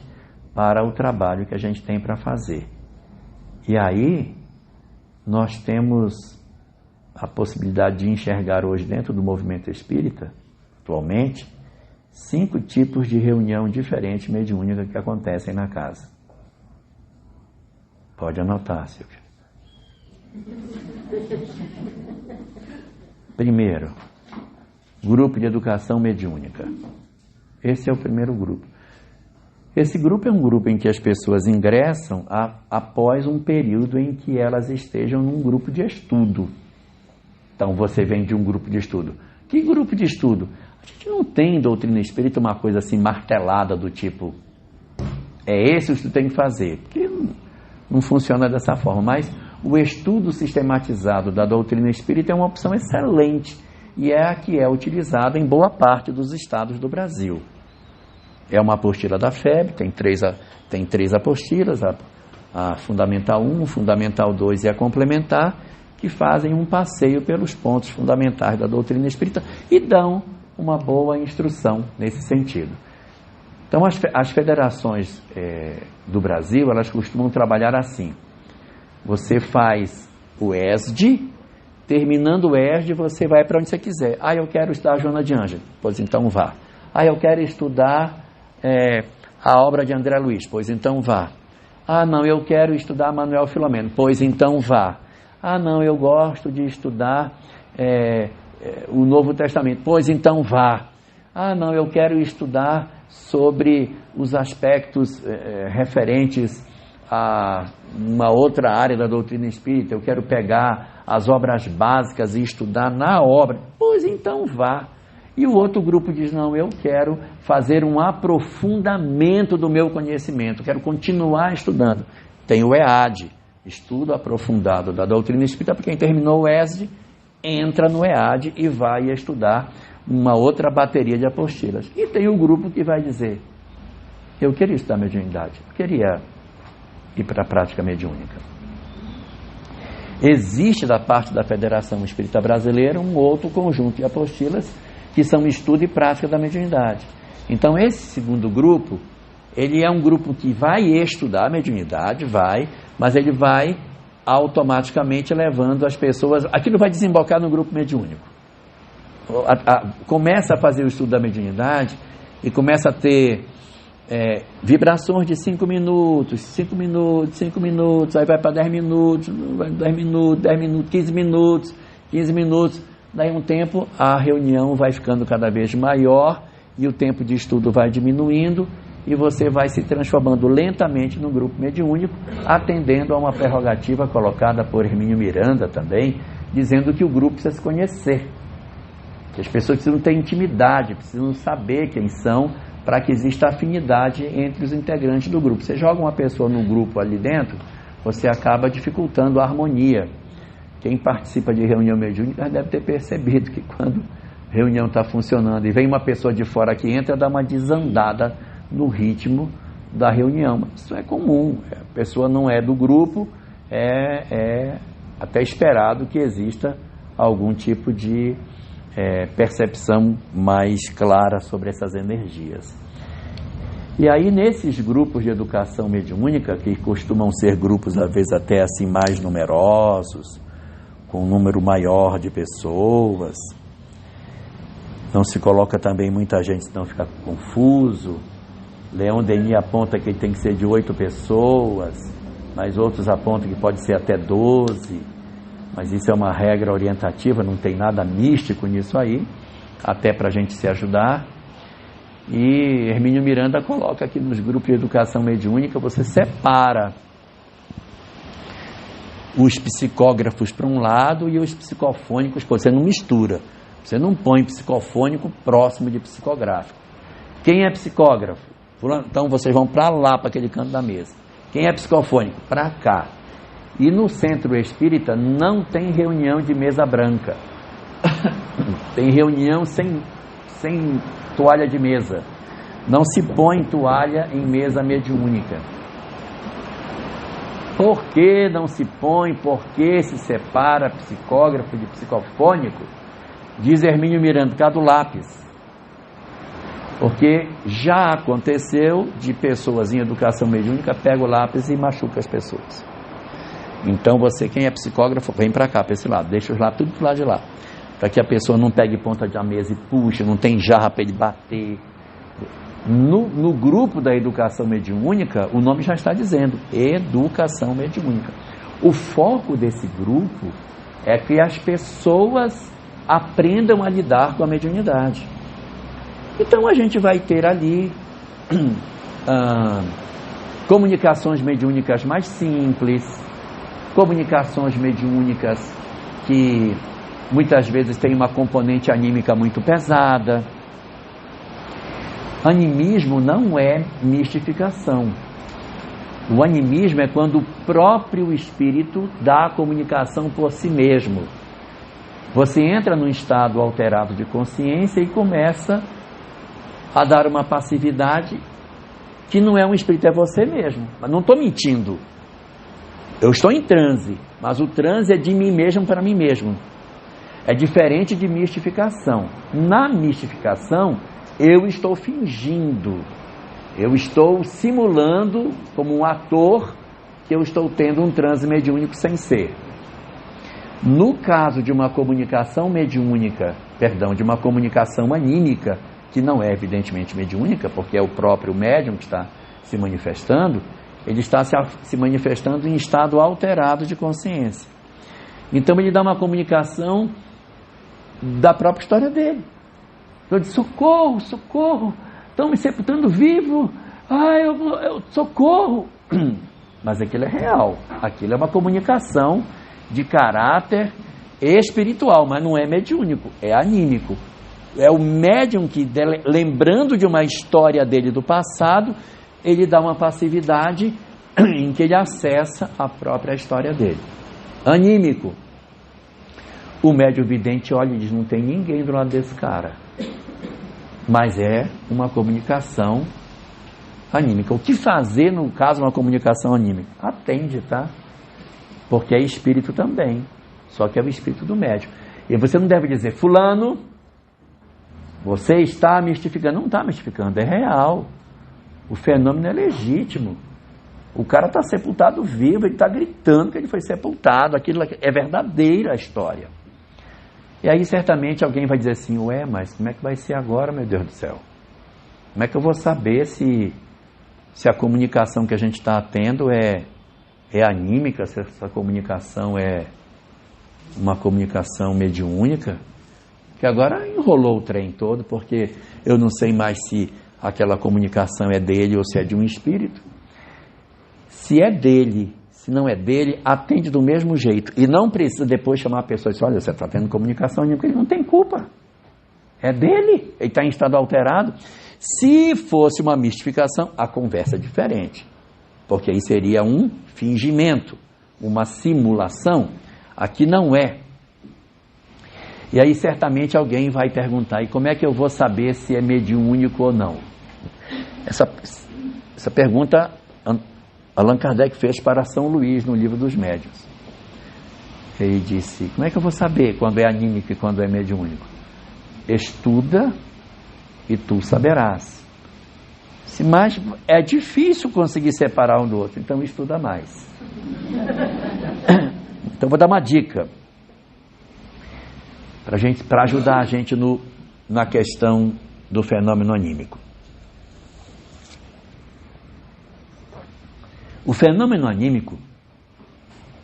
S1: para o trabalho que a gente tem para fazer. E aí nós temos a possibilidade de enxergar hoje dentro do movimento espírita, atualmente, 5 tipos de reunião diferentes mediúnica que acontecem na casa. Pode anotar, Silvia. Primeiro, grupo de educação mediúnica. Esse é o primeiro grupo. Esse grupo é um grupo em que as pessoas ingressam após um período em que elas estejam num grupo de estudo. Então você vem de um grupo de estudo. Que grupo de estudo? A gente não tem doutrina espírita uma coisa assim martelada do tipo é esse o que tu tem que fazer. Porque não funciona dessa forma, mas o estudo sistematizado da doutrina espírita é uma opção excelente e é a que é utilizada em boa parte dos estados do Brasil. É uma apostila da FEB, tem três apostilas, a Fundamental 1, Fundamental 2 e a Complementar, que fazem um passeio pelos pontos fundamentais da doutrina espírita e dão uma boa instrução nesse sentido. Então as federações do Brasil, elas costumam trabalhar assim. Você faz o ESD, terminando o ESD você vai para onde você quiser. Eu quero estudar Joana de Ângeles, pois então vá. Eu quero estudar a obra de André Luiz, pois então vá. Não, eu quero estudar Manuel Filomeno, pois então vá. Não, eu gosto de estudar o Novo Testamento, pois então vá. Não, eu quero estudar sobre os aspectos referentes a uma outra área da doutrina espírita, eu quero pegar as obras básicas e estudar na obra, pois então vá. E o outro grupo diz, não, eu quero fazer um aprofundamento do meu conhecimento, quero continuar estudando. Tem o EAD, estudo aprofundado da doutrina espírita, para quem terminou o ESD, entra no EAD e vai estudar uma outra bateria de apostilas. E tem o grupo que vai dizer, eu queria estudar mediunidade, eu queria ir para a prática mediúnica. Existe da parte da Federação Espírita Brasileira um outro conjunto de apostilas que são estudo e prática da mediunidade. Então esse segundo grupo, ele é um grupo que vai estudar a mediunidade, mas ele vai automaticamente levando as pessoas, aquilo vai desembocar no grupo mediúnico. Começa a fazer o estudo da mediunidade e começa a ter vibrações de 5 minutos, 5 minutos, 5 minutos, aí vai para 10 minutos, 10 minutos, 10 minutos, 15 minutos, daí um tempo a reunião vai ficando cada vez maior e o tempo de estudo vai diminuindo e você vai se transformando lentamente no grupo mediúnico, atendendo a uma prerrogativa colocada por Hermínio Miranda também, dizendo que o grupo precisa se conhecer, que as pessoas precisam ter intimidade, precisam saber quem são, para que exista afinidade entre os integrantes do grupo. Você joga uma pessoa no grupo ali dentro, você acaba dificultando a harmonia. Quem participa de reunião mediúnica deve ter percebido que quando a reunião está funcionando e vem uma pessoa de fora que entra, dá uma desandada no ritmo da reunião. Mas isso é comum, a pessoa não é do grupo, é até esperado que exista algum tipo de percepção mais clara sobre essas energias. E aí nesses grupos de educação mediúnica, que costumam ser grupos às vezes até assim mais numerosos, com um número maior de pessoas, não se coloca também muita gente, senão fica confuso, Leon Denis aponta que tem que ser de 8 pessoas, mas outros apontam que pode ser até 12, mas isso é uma regra orientativa, não tem nada místico nisso aí, até para a gente se ajudar. E Hermínio Miranda coloca aqui nos grupos de educação mediúnica, você separa os psicógrafos para um lado e os psicofônicos, você não mistura, você não põe psicofônico próximo de psicográfico. Quem é psicógrafo? Então vocês vão para lá, para aquele canto da mesa. Quem é psicofônico? Para cá. E no centro espírita não tem reunião de mesa branca. Tem reunião sem toalha de mesa. Não se põe toalha em mesa mediúnica. Por que não se põe? Por que se separa psicógrafo de psicofônico? Diz Hermínio Miranda, por causa do lápis. Porque já aconteceu de pessoas em educação mediúnica, pega o lápis e machuca as pessoas. Então você, quem é psicógrafo, vem para cá, para esse lado, deixa os lápis tudo pro lado de lá, para que a pessoa não pegue ponta da mesa e puxe, não tem jarra para ele bater. No grupo da educação mediúnica, o nome já está dizendo, educação mediúnica. O foco desse grupo é que as pessoas aprendam a lidar com a mediunidade. Então a gente vai ter ali comunicações mediúnicas mais simples, comunicações mediúnicas que muitas vezes têm uma componente anímica muito pesada. Animismo não é mistificação. O animismo é quando o próprio espírito dá a comunicação por si mesmo. Você entra num estado alterado de consciência e começa a dar uma passividade que não é um espírito, é você mesmo. Mas não estou mentindo. Eu estou em transe, mas o transe é de mim mesmo para mim mesmo. É diferente de mistificação. Na mistificação, eu estou fingindo, eu estou simulando como um ator que eu estou tendo um transe mediúnico sem ser. No caso de uma comunicação mediúnica, de uma comunicação anímica, que não é evidentemente mediúnica, porque é o próprio médium que está se manifestando, ele está se manifestando em estado alterado de consciência. Então ele dá uma comunicação da própria história dele. Eu disse, socorro, socorro, estão me sepultando vivo, eu socorro. Mas aquilo é real, aquilo é uma comunicação de caráter espiritual, mas não é mediúnico, é anímico. É o médium que, lembrando de uma história dele do passado, ele dá uma passividade em que ele acessa a própria história dele. Anímico. O médium vidente olha e diz, não tem ninguém do lado desse cara. Mas é uma comunicação anímica. O que fazer no caso de uma comunicação anímica? Atende, tá? Porque é espírito também. Só que é o espírito do médium. E você não deve dizer, fulano, você está mistificando. Não está mistificando, é real. O fenômeno é legítimo. O cara está sepultado vivo, ele está gritando que ele foi sepultado. Aquilo é verdadeira a história. E aí certamente alguém vai dizer assim, ué, mas como é que vai ser agora, meu Deus do céu? Como é que eu vou saber se a comunicação que a gente está tendo é anímica, se essa comunicação é uma comunicação mediúnica? Que agora enrolou o trem todo, porque eu não sei mais se aquela comunicação é dele ou se é de um espírito. Se é dele, se não é dele, atende do mesmo jeito. E não precisa depois chamar a pessoa e dizer, olha, você está tendo comunicação anímica, ele não tem culpa. É dele, ele está em estado alterado. Se fosse uma mistificação, a conversa é diferente. Porque aí seria um fingimento, uma simulação. Aqui não é. E aí certamente alguém vai perguntar, e como é que eu vou saber se é mediúnico ou não? Essa pergunta Allan Kardec fez para São Luís no Livro dos Médiuns. Ele disse, como é que eu vou saber quando é anímico e quando é mediúnico? Estuda e tu saberás. Mas é difícil conseguir separar um do outro, então estuda mais. Então vou dar uma dica para ajudar a gente na questão do fenômeno anímico. O fenômeno anímico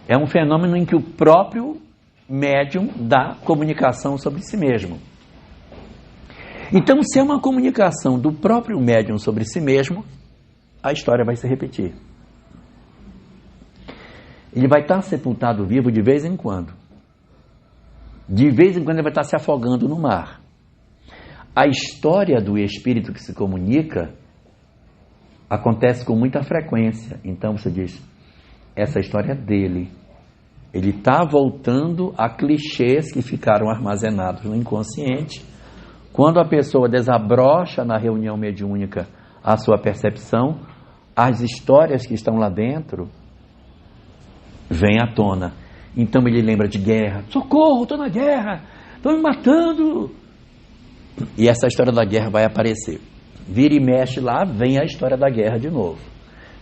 S1: é um fenômeno em que o próprio médium dá comunicação sobre si mesmo. Então, se é uma comunicação do próprio médium sobre si mesmo, a história vai se repetir. Ele vai estar sepultado vivo de vez em quando. De vez em quando ele vai estar se afogando no mar. A história do espírito que se comunica acontece com muita frequência. Então você diz, essa história é dele. Ele está voltando a clichês que ficaram armazenados no inconsciente. Quando a pessoa desabrocha na reunião mediúnica a sua percepção, as histórias que estão lá dentro vêm à tona. Então ele lembra de guerra. Socorro, estou na guerra, estão me matando. E essa história da guerra vai aparecer. Vira e mexe lá, vem a história da guerra de novo.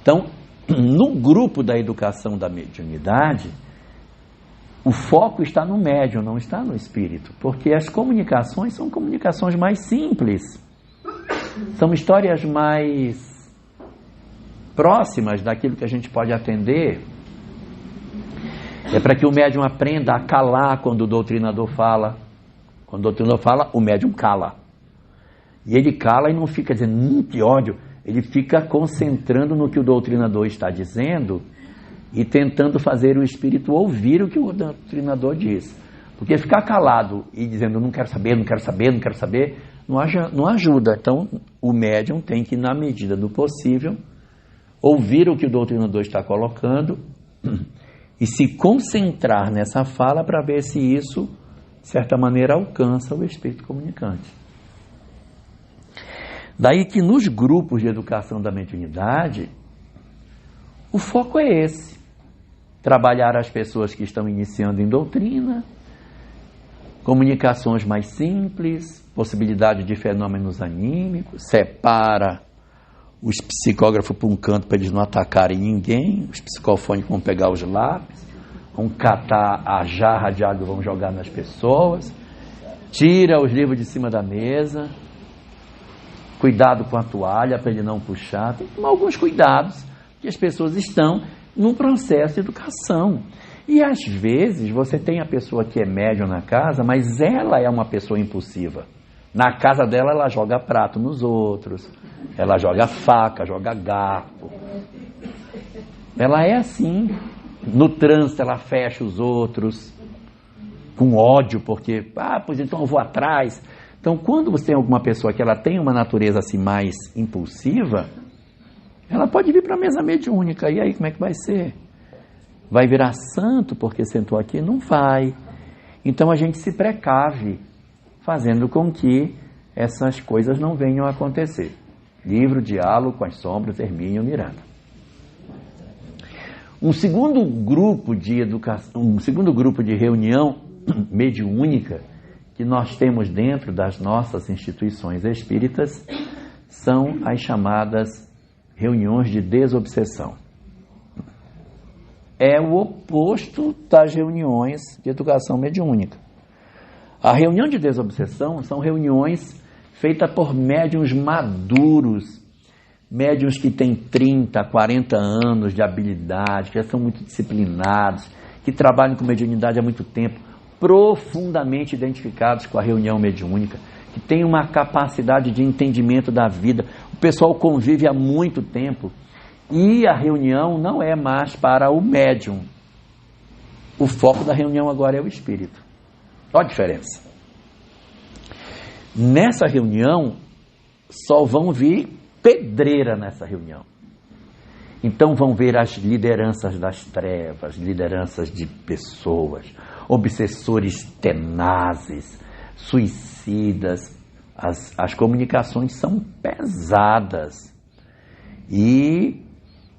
S1: Então, no grupo da educação da mediunidade, o foco está no médium, não está no espírito. Porque as comunicações são comunicações mais simples. São histórias mais próximas daquilo que a gente pode atender. É para que o médium aprenda a calar quando o doutrinador fala. Quando o doutrinador fala, o médium cala. E ele cala e não fica dizendo, que ódio. Ele fica concentrando no que o doutrinador está dizendo e tentando fazer o espírito ouvir o que o doutrinador diz. Porque ficar calado e dizendo, não quero saber, não quero saber, não quero saber, não ajuda. Então, o médium tem que, na medida do possível, ouvir o que o doutrinador está colocando e se concentrar nessa fala para ver se isso, de certa maneira, alcança o espírito comunicante. Daí que nos grupos de educação da mediunidade, o foco é esse. Trabalhar as pessoas que estão iniciando em doutrina, comunicações mais simples, possibilidade de fenômenos anímicos, separa os psicógrafos para um canto para eles não atacarem ninguém, os psicofônicos vão pegar os lápis, vão catar a jarra de água e vão jogar nas pessoas, tira os livros de cima da mesa, cuidado com a toalha para ele não puxar, tem que tomar alguns cuidados, que as pessoas estão num processo de educação. E às vezes você tem a pessoa que é médium na casa, mas ela é uma pessoa impulsiva. Na casa dela ela joga prato nos outros, ela joga faca, joga garfo. Ela é assim. No trânsito ela fecha os outros com ódio, porque, pois então eu vou atrás. Então, quando você tem alguma pessoa que ela tem uma natureza assim mais impulsiva, ela pode vir para a mesa mediúnica. E aí, como é que vai ser? Vai virar santo porque sentou aqui? Não vai. Então, a gente se precave, fazendo com que essas coisas não venham a acontecer. Livro Diálogo com as Sombras, Hermínio Miranda. Um segundo grupo de reunião mediúnica que nós temos dentro das nossas instituições espíritas são as chamadas reuniões de desobsessão. É o oposto das reuniões de educação mediúnica. A reunião de desobsessão são reuniões feitas por médiuns maduros, médiuns que têm 30, 40 anos de habilidade, que já são muito disciplinados, que trabalham com mediunidade há muito tempo, profundamente identificados com a reunião mediúnica, que têm uma capacidade de entendimento da vida. O pessoal convive há muito tempo e a reunião não é mais para o médium. O foco da reunião agora é o espírito. Olha a diferença. Nessa reunião, só vão vir pedreira nessa reunião. Então vão ver as lideranças das trevas, lideranças de pessoas, obsessores tenazes, suicidas. As comunicações são pesadas. E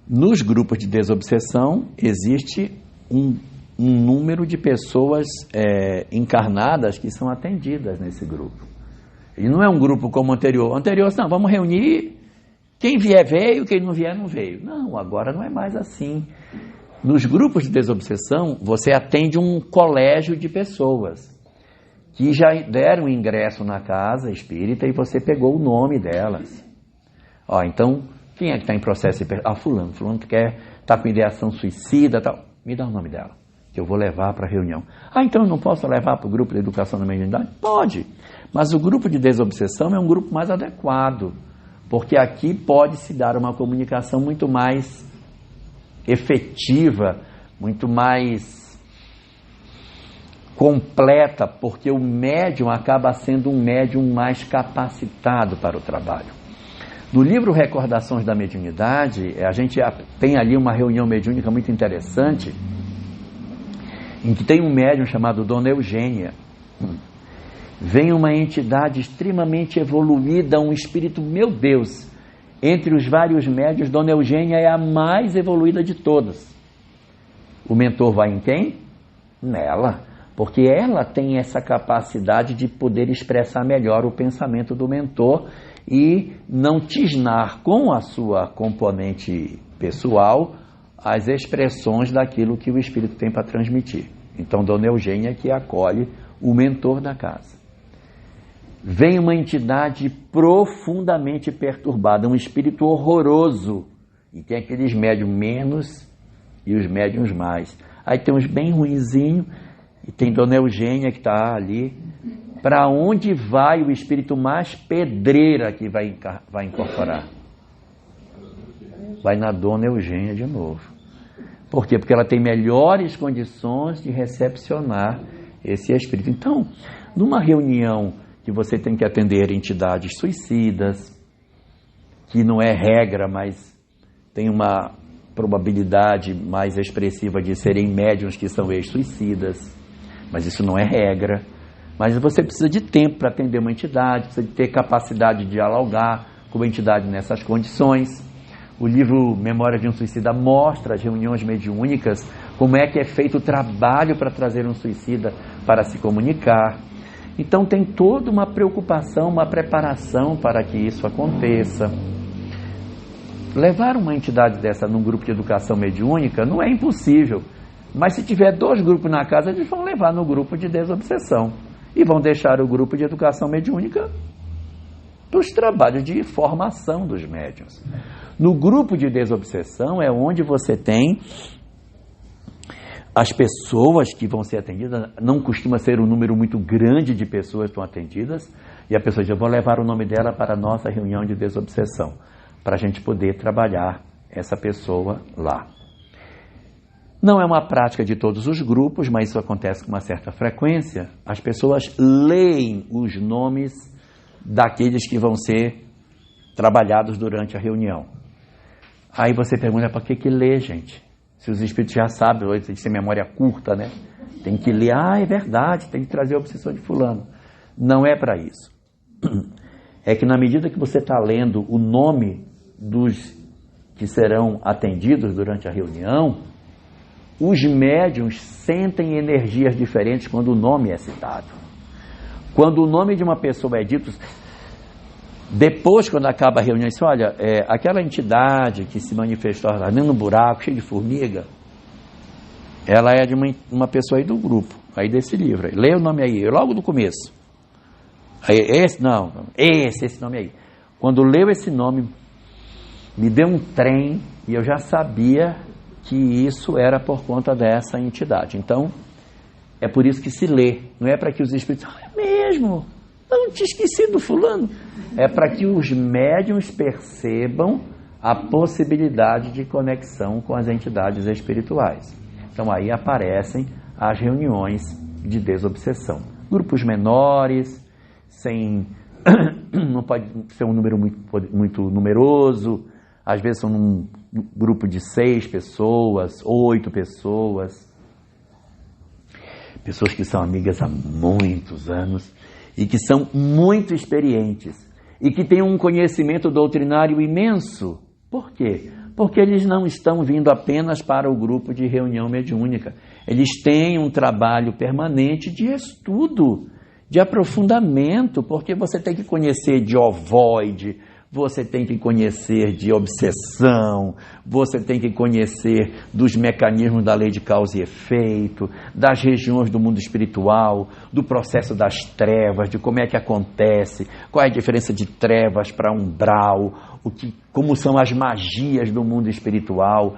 S1: nos grupos de desobsessão existe um número de pessoas encarnadas que são atendidas nesse grupo. Ele não é um grupo como o anterior. O anterior, não, vamos reunir, quem vier veio, quem não vier não veio. Não, agora não é mais assim. Nos grupos de desobsessão, você atende um colégio de pessoas que já deram ingresso na casa espírita e você pegou o nome delas. Então, Quem é que está em processo de... fulano que está com ideação suicida, tal. Me dá o nome dela, que eu vou levar para a reunião. Então eu não posso levar para o grupo de educação da mediunidade? Pode, mas o grupo de desobsessão é um grupo mais adequado, porque aqui pode se dar uma comunicação muito mais efetiva, muito mais completa, porque o médium acaba sendo um médium mais capacitado para o trabalho. No livro Recordações da Mediunidade, a gente tem ali uma reunião mediúnica muito interessante, em que tem um médium chamado Dona Eugênia. Vem uma entidade extremamente evoluída, um espírito, meu Deus, entre os vários médiuns, Dona Eugênia é a mais evoluída de todas. O mentor vai em quem? Nela, porque ela tem essa capacidade de poder expressar melhor o pensamento do mentor e não tisnar com a sua componente pessoal as expressões daquilo que o espírito tem para transmitir. Então, Dona Eugênia que acolhe o mentor da casa. Vem uma entidade profundamente perturbada, um espírito horroroso, e tem aqueles médiums menos e os médiums mais. Aí tem uns bem ruinzinhos, e tem Dona Eugênia que está ali. Para onde vai o espírito mais pedreira que vai incorporar? Vai na Dona Eugênia de novo. Por quê? Porque ela tem melhores condições de recepcionar esse espírito. Então, numa reunião que você tem que atender entidades suicidas, que não é regra, mas tem uma probabilidade mais expressiva de serem médiuns que são ex-suicidas, mas isso não é regra. Mas você precisa de tempo para atender uma entidade, precisa de ter capacidade de dialogar com a entidade nessas condições. O livro Memória de um Suicida mostra as reuniões mediúnicas, como é que é feito o trabalho para trazer um suicida para se comunicar. Então tem toda uma preocupação, uma preparação para que isso aconteça. Levar uma entidade dessa num grupo de educação mediúnica não é impossível, mas se tiver 2 grupos na casa, eles vão levar no grupo de desobsessão e vão deixar o grupo de educação mediúnica para os trabalhos de formação dos médiuns. No grupo de desobsessão é onde você tem as pessoas que vão ser atendidas. Não costuma ser um número muito grande de pessoas que estão atendidas, e a pessoa diz: eu vou levar o nome dela para a nossa reunião de desobsessão, para a gente poder trabalhar essa pessoa lá. Não é uma prática de todos os grupos, mas isso acontece com uma certa frequência. As pessoas leem os nomes daqueles que vão ser trabalhados durante a reunião. Aí você pergunta: para que lê, gente? Se os espíritos já sabem, hoje tem que ser memória curta, né? Tem que ler, é verdade, tem que trazer a obsessão de fulano. Não é para isso. É que na medida que você está lendo o nome dos que serão atendidos durante a reunião, os médiuns sentem energias diferentes quando o nome é citado. Quando o nome de uma pessoa é dito, depois, quando acaba a reunião, diz: olha, aquela entidade que se manifestou lá dentro do buraco, cheio de formiga, ela é de uma pessoa aí do grupo, aí desse livro. Lê o nome aí, logo do começo. Aí, esse nome aí. Quando leu esse nome, me deu um trem e eu já sabia que isso era por conta dessa entidade. Então, é por isso que se lê. Não é para que os espíritos... é mesmo... não tinha esquecido do fulano. É para que os médiuns percebam a possibilidade de conexão com as entidades espirituais. Então aí aparecem as reuniões de desobsessão. Grupos menores, não pode ser um número muito numeroso. Às vezes são um grupo de 6 pessoas, 8 pessoas. Pessoas que são amigas há muitos anos e que são muito experientes e que têm um conhecimento doutrinário imenso. Por quê? Porque eles não estão vindo apenas para o grupo de reunião mediúnica. Eles têm um trabalho permanente de estudo, de aprofundamento, porque você tem que conhecer de ovoide, você tem que conhecer de obsessão, você tem que conhecer dos mecanismos da lei de causa e efeito, das regiões do mundo espiritual, do processo das trevas, de como é que acontece, qual é a diferença de trevas para umbral, como são as magias do mundo espiritual,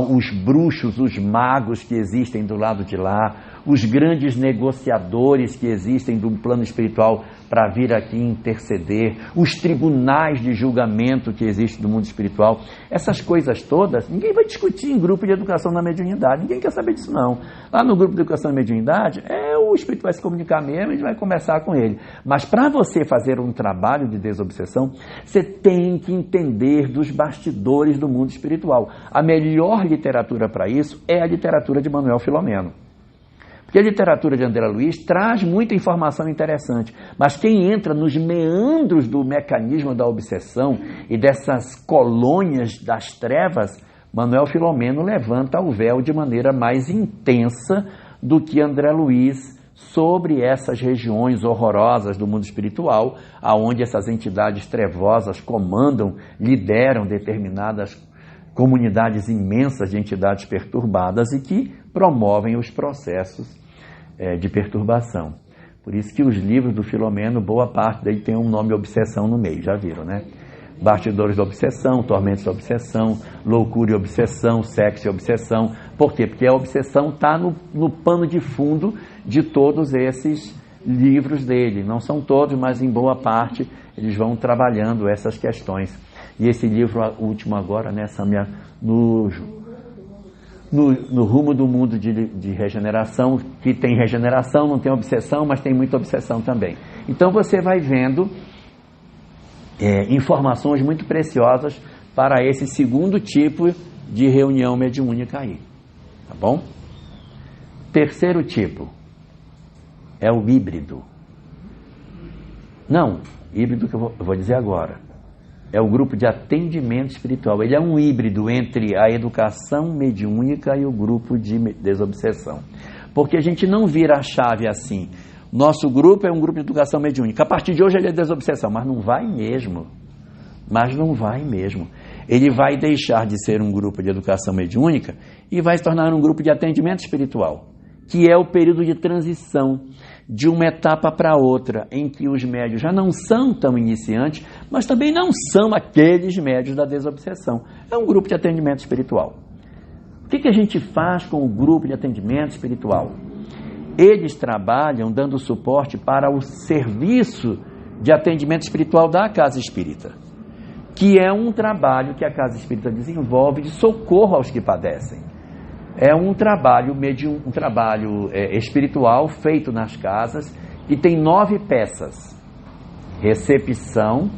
S1: os bruxos, os magos que existem do lado de lá, os grandes negociadores que existem do plano espiritual para vir aqui interceder, os tribunais de julgamento que existem do mundo espiritual. Essas coisas todas, ninguém vai discutir em grupo de educação na mediunidade, ninguém quer saber disso não. Lá no grupo de educação na mediunidade, o espírito vai se comunicar mesmo, a gente vai conversar com ele. Mas para você fazer um trabalho de desobsessão, você tem que entender dos bastidores do mundo espiritual. A melhor literatura para isso é a literatura de Manuel Filomeno. Porque a literatura de André Luiz traz muita informação interessante, mas quem entra nos meandros do mecanismo da obsessão e dessas colônias das trevas, Manuel Filomeno levanta o véu de maneira mais intensa do que André Luiz sobre essas regiões horrorosas do mundo espiritual, aonde essas entidades trevosas comandam, lideram determinadas comunidades imensas de entidades perturbadas e que promovem os processos de perturbação. Por isso que os livros do Filomeno, boa parte dele tem um nome obsessão no meio, já viram, né? Bastidores da obsessão, tormentos da obsessão, loucura e obsessão, sexo e obsessão. Por quê? Porque a obsessão está no pano de fundo de todos esses livros dele. Não são todos, mas em boa parte eles vão trabalhando essas questões. E esse livro último agora, né, Samia, no rumo do mundo de regeneração, que tem regeneração, não tem obsessão, mas tem muita obsessão também. Então você vai vendo informações muito preciosas para esse segundo tipo de reunião mediúnica aí. Tá bom? Terceiro tipo é o híbrido. Não, híbrido que eu vou dizer agora. É o grupo de atendimento espiritual. Ele é um híbrido entre a educação mediúnica e o grupo de desobsessão. Porque a gente não vira a chave assim. Nosso grupo é um grupo de educação mediúnica. A partir de hoje ele é desobsessão. Mas não vai mesmo. Ele vai deixar de ser um grupo de educação mediúnica e vai se tornar um grupo de atendimento espiritual, que é o período de transição de uma etapa para outra, em que os médios já não são tão iniciantes, mas também não são aqueles médios da desobsessão. É um grupo de atendimento espiritual. O que a gente faz com o grupo de atendimento espiritual? Eles trabalham dando suporte para o serviço de atendimento espiritual da Casa Espírita, que é um trabalho que a Casa Espírita desenvolve de socorro aos que padecem. É um trabalho espiritual feito nas casas, que tem 9 peças: recepção,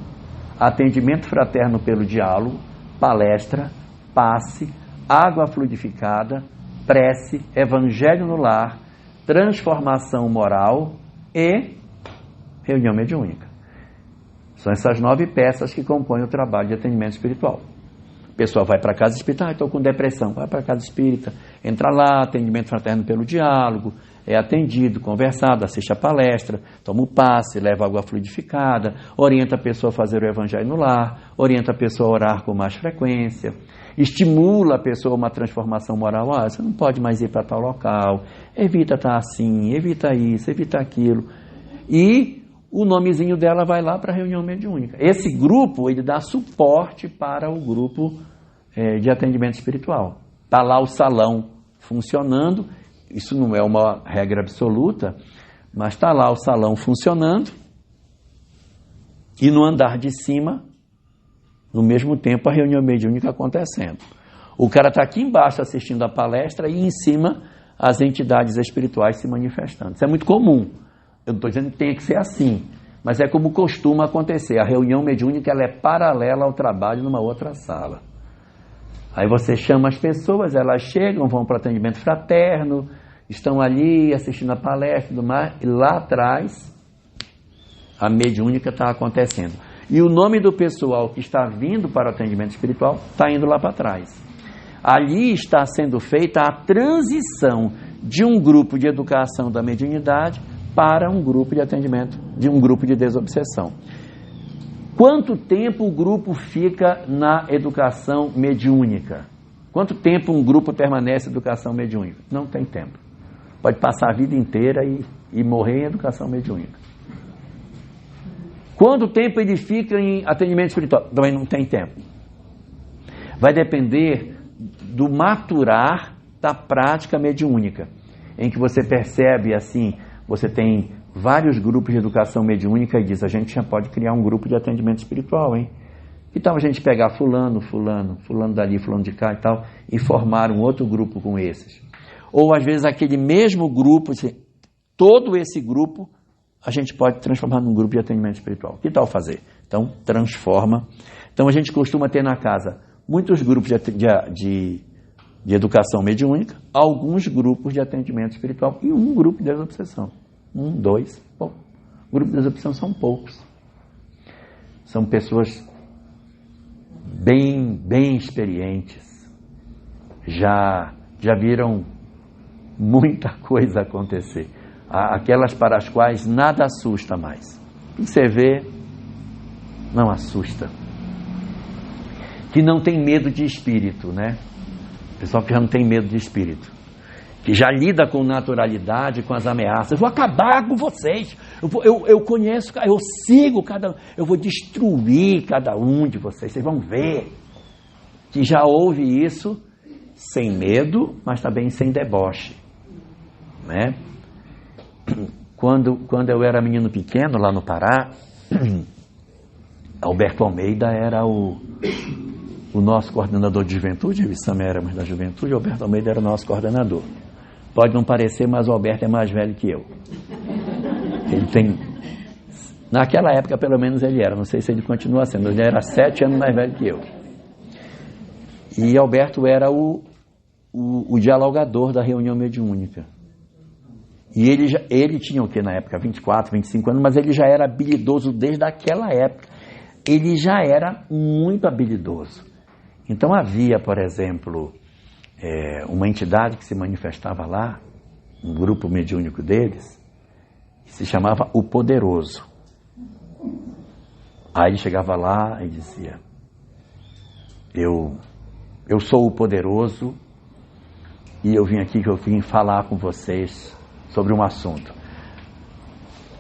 S1: atendimento fraterno pelo diálogo, palestra, passe, água fluidificada, prece, evangelho no lar, transformação moral e reunião mediúnica. São essas 9 peças que compõem o trabalho de atendimento espiritual. A pessoa vai para a casa espírita, estou com depressão, vai para a casa espírita, entra lá, atendimento fraterno pelo diálogo, é atendido, conversado, assiste a palestra, toma o passe, leva água fluidificada, orienta a pessoa a fazer o evangelho no lar, orienta a pessoa a orar com mais frequência, estimula a pessoa a uma transformação moral. Você não pode mais ir para tal local, evita estar assim, evita isso, evita aquilo. E o nomezinho dela vai lá para a reunião mediúnica. Esse grupo, ele dá suporte para o grupo de atendimento espiritual. Está lá o salão funcionando, isso não é uma regra absoluta, mas está lá o salão funcionando e no andar de cima, no mesmo tempo, a reunião mediúnica acontecendo. O cara está aqui embaixo assistindo a palestra e em cima as entidades espirituais se manifestando. Isso é muito comum. Eu não estou dizendo que tenha que ser assim, mas é como costuma acontecer. A reunião mediúnica ela é paralela ao trabalho numa outra sala. Aí você chama as pessoas, elas chegam, vão para o atendimento fraterno, estão ali assistindo a palestra e tudo mais, e lá atrás a mediúnica está acontecendo. E o nome do pessoal que está vindo para o atendimento espiritual está indo lá para trás. Ali está sendo feita a transição de um grupo de educação da mediunidade para um grupo de atendimento, de um grupo de desobsessão. Quanto tempo o grupo fica na educação mediúnica? Quanto tempo um grupo permanece em educação mediúnica? Não tem tempo. Pode passar a vida inteira e morrer em educação mediúnica. Quanto tempo ele fica em atendimento espiritual? Também não tem tempo. Vai depender do maturar da prática mediúnica, em que você percebe assim, você tem vários grupos de educação mediúnica e diz, a gente já pode criar um grupo de atendimento espiritual, hein? Que tal a gente pegar fulano dali, fulano de cá e tal, e formar um outro grupo com esses? Ou às vezes aquele mesmo grupo, todo esse grupo, a gente pode transformar num grupo de atendimento espiritual. Que tal fazer? Então, transforma. Então, a gente costuma ter na casa muitos grupos de educação mediúnica, alguns grupos de atendimento espiritual e um grupo de desobsessão. 1, 2, pouco. O grupo de desobsessão são poucos. São pessoas bem experientes. Já viram muita coisa acontecer. Aquelas para as quais nada assusta mais. O que você vê não assusta. Que não tem medo de espírito, né? O pessoal que já não tem medo de espírito. Que já lida com naturalidade, com as ameaças. Eu vou acabar com vocês. Eu conheço, eu sigo cada um. Eu vou destruir cada um de vocês. Vocês vão ver. Que já ouve isso sem medo, mas também sem deboche. Né? Quando eu era menino pequeno, lá no Pará, Alberto Almeida era o nosso coordenador de juventude, eu e Sam éramos da juventude, Alberto Almeida era o nosso coordenador. Pode não parecer, mas o Alberto é mais velho que eu. Ele tem... Naquela época, pelo menos, ele era. Não sei se ele continua sendo. Ele era 7 anos mais velho que eu. E Alberto era o dialogador da reunião mediúnica. E ele tinha o que na época? 24, 25 anos, mas ele já era habilidoso desde aquela época. Ele já era muito habilidoso. Então havia, por exemplo, uma entidade que se manifestava lá, um grupo mediúnico deles, que se chamava O Poderoso. Aí ele chegava lá e dizia, eu sou o Poderoso e eu vim aqui que eu vim falar com vocês sobre um assunto.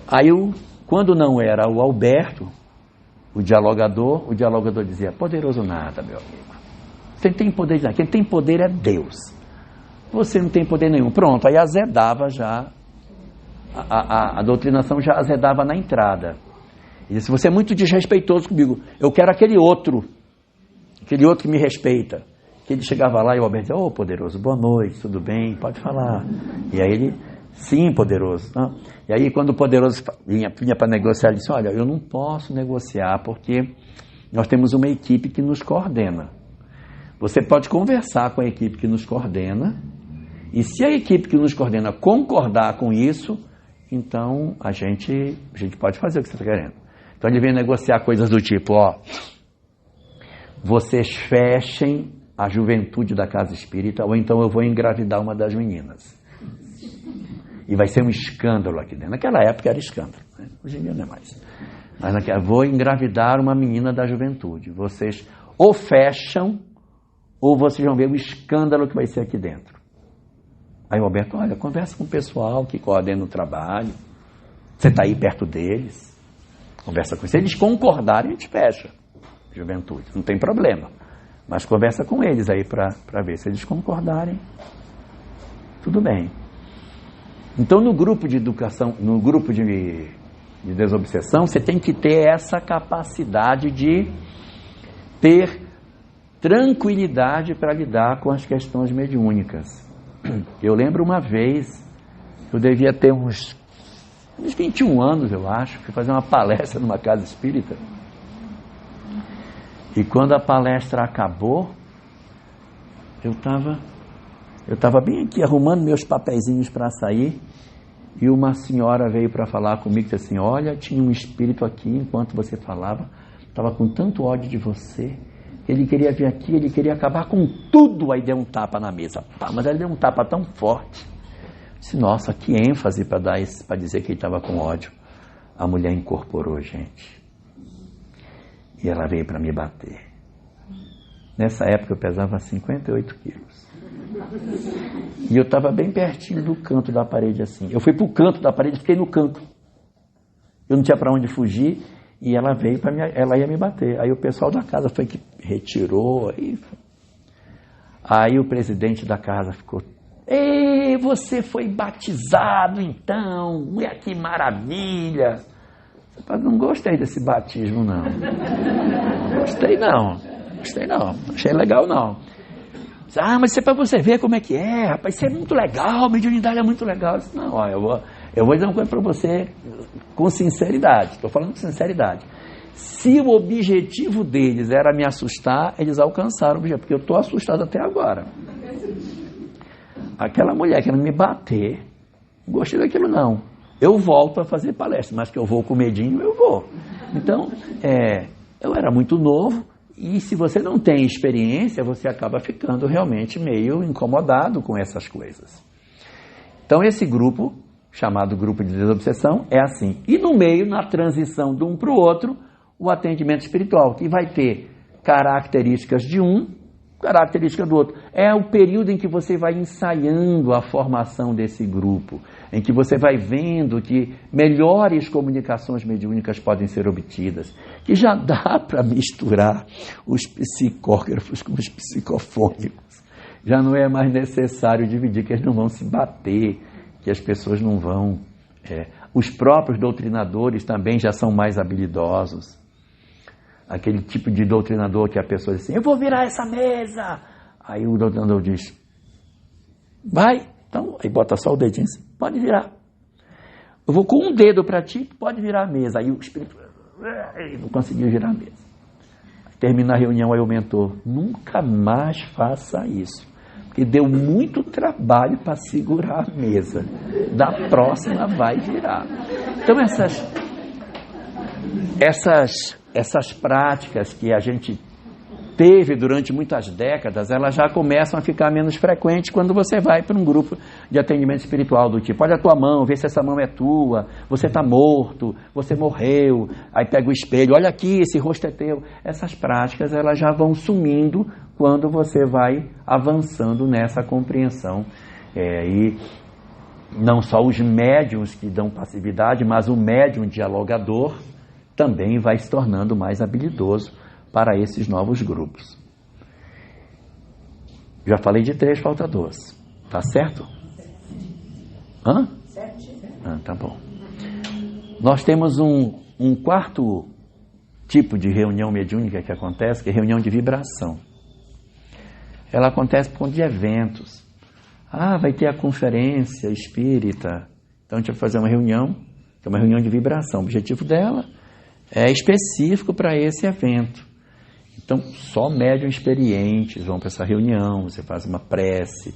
S1: Aí, quando não era o Alberto, o dialogador dizia, poderoso nada, meu amigo. Você não tem poder de nada. Quem tem poder é Deus. Você não tem poder nenhum. Pronto, aí azedava já, a doutrinação já azedava na entrada. E disse, você é muito desrespeitoso comigo. Eu quero aquele outro que me respeita. Que ele chegava lá e o Alberto dizia, poderoso, boa noite, tudo bem, pode falar. E aí ele... Sim, poderoso. Não. E aí, quando o poderoso vinha para negociar, ele disse, olha, eu não posso negociar porque nós temos uma equipe que nos coordena. Você pode conversar com a equipe que nos coordena e se a equipe que nos coordena concordar com isso, então a gente pode fazer o que você está querendo. Então ele vem negociar coisas do tipo, vocês fechem a juventude da casa espírita ou então eu vou engravidar uma das meninas. E vai ser um escândalo aqui dentro. Naquela época era escândalo, né? Hoje em dia não é mais. Mas vou engravidar uma menina da juventude. Vocês ou fecham, ou vocês vão ver o escândalo que vai ser aqui dentro. Aí o Alberto, olha, conversa com o pessoal que coordena o trabalho. Você está aí perto deles. Conversa com eles. Se eles concordarem, a gente fecha. Juventude, não tem problema. Mas conversa com eles aí para ver. Se eles concordarem, tudo bem. Então, no grupo de educação, no grupo de desobsessão, você tem que ter essa capacidade de ter tranquilidade para lidar com as questões mediúnicas. Eu lembro uma vez, eu devia ter uns 21 anos, eu acho, fui fazer uma palestra numa casa espírita. E quando a palestra acabou, eu estava bem aqui arrumando meus papeizinhos para sair e uma senhora veio para falar comigo e disse assim, olha, tinha um espírito aqui enquanto você falava, estava com tanto ódio de você, ele queria vir aqui, ele queria acabar com tudo, aí deu um tapa na mesa, mas ele deu um tapa tão forte. Eu disse, nossa, que ênfase para dizer que ele estava com ódio. A mulher incorporou, gente, e ela veio para me bater. Nessa época eu pesava 58 quilos. E eu estava bem pertinho do canto da parede assim. Eu fui para o canto da parede e fiquei no canto. Eu não tinha para onde fugir. e ela veio ela ia me bater. Aí o pessoal da casa foi que retirou. Aí o presidente da casa ficou: ei, você foi batizado então? Que maravilha! Não gostei desse batismo, não. Gostei não. Achei legal, não. Ah, mas isso é para você ver como é que é, rapaz. Isso é muito legal, a mediunidade é muito legal. Eu disse: não, ó, eu vou dizer uma coisa para você com sinceridade. Estou falando com sinceridade. Se o objetivo deles era me assustar, eles alcançaram o objetivo, porque eu estou assustado até agora. Aquela mulher que me bater, não gostei daquilo não. Eu volto a fazer palestra, mas que eu vou com medinho, eu vou. Então, eu era muito novo, e se você não tem experiência, você acaba ficando realmente meio incomodado com essas coisas. Então, esse grupo, chamado grupo de desobsessão, é assim. E no meio, na transição de um para o outro, o atendimento espiritual, que vai ter características de um, característica do outro. É o período em que você vai ensaiando a formação desse grupo, em que você vai vendo que melhores comunicações mediúnicas podem ser obtidas, que já dá para misturar os psicógrafos com os psicofônicos. Já não é mais necessário dividir, que eles não vão se bater, que as pessoas não vão... Os próprios doutrinadores também já são mais habilidosos. Aquele tipo de doutrinador que a pessoa diz assim: eu vou virar essa mesa. Aí o doutrinador diz: vai. Então, aí bota só o dedinho assim: pode virar. Eu vou com um dedo para ti, pode virar a mesa. Aí o espírito não conseguiu virar a mesa. Termina a reunião, aí o mentor: nunca mais faça isso, porque deu muito trabalho para segurar a mesa. Da próxima vai virar. Então essas práticas que a gente teve durante muitas décadas, elas já começam a ficar menos frequentes quando você vai para um grupo de atendimento espiritual do tipo: olha a tua mão, vê se essa mão é tua, você está morto, você morreu, aí pega o espelho, olha aqui, esse rosto é teu. Essas práticas, elas já vão sumindo quando você vai avançando nessa compreensão. E não só os médiuns que dão passividade, mas o médium dialogador também vai se tornando mais habilidoso para esses novos grupos. Já falei de 3, falta 2. Tá certo? Hã? 7. Tá bom. Nós temos um quarto tipo de reunião mediúnica que acontece, que é reunião de vibração. Ela acontece por conta de eventos. Vai ter a conferência espírita. Então a gente vai fazer uma reunião, que é uma reunião de vibração. O objetivo dela é específico para esse evento. Então, só médiuns experientes vão para essa reunião, você faz uma prece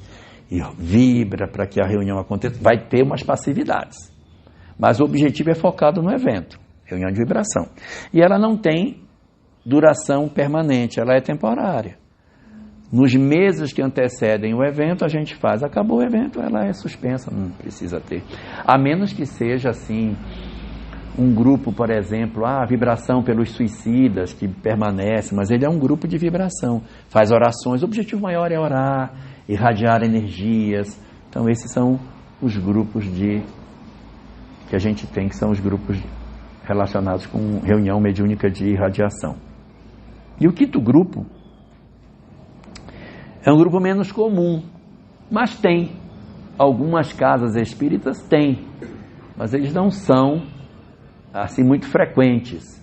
S1: e vibra para que a reunião aconteça. Vai ter umas passividades, mas o objetivo é focado no evento, reunião de vibração. E ela não tem duração permanente, ela é temporária. Nos meses que antecedem o evento, a gente faz, acabou o evento, ela é suspensa, não precisa ter. A menos que seja assim... um grupo, por exemplo, vibração pelos suicidas, que permanece, mas ele é um grupo de vibração, faz orações, o objetivo maior é orar, irradiar energias. Então esses são os grupos que a gente tem, que são os grupos relacionados com reunião mediúnica de irradiação. E o quinto grupo é um grupo menos comum, mas tem. Algumas casas espíritas têm, mas eles não são assim muito frequentes.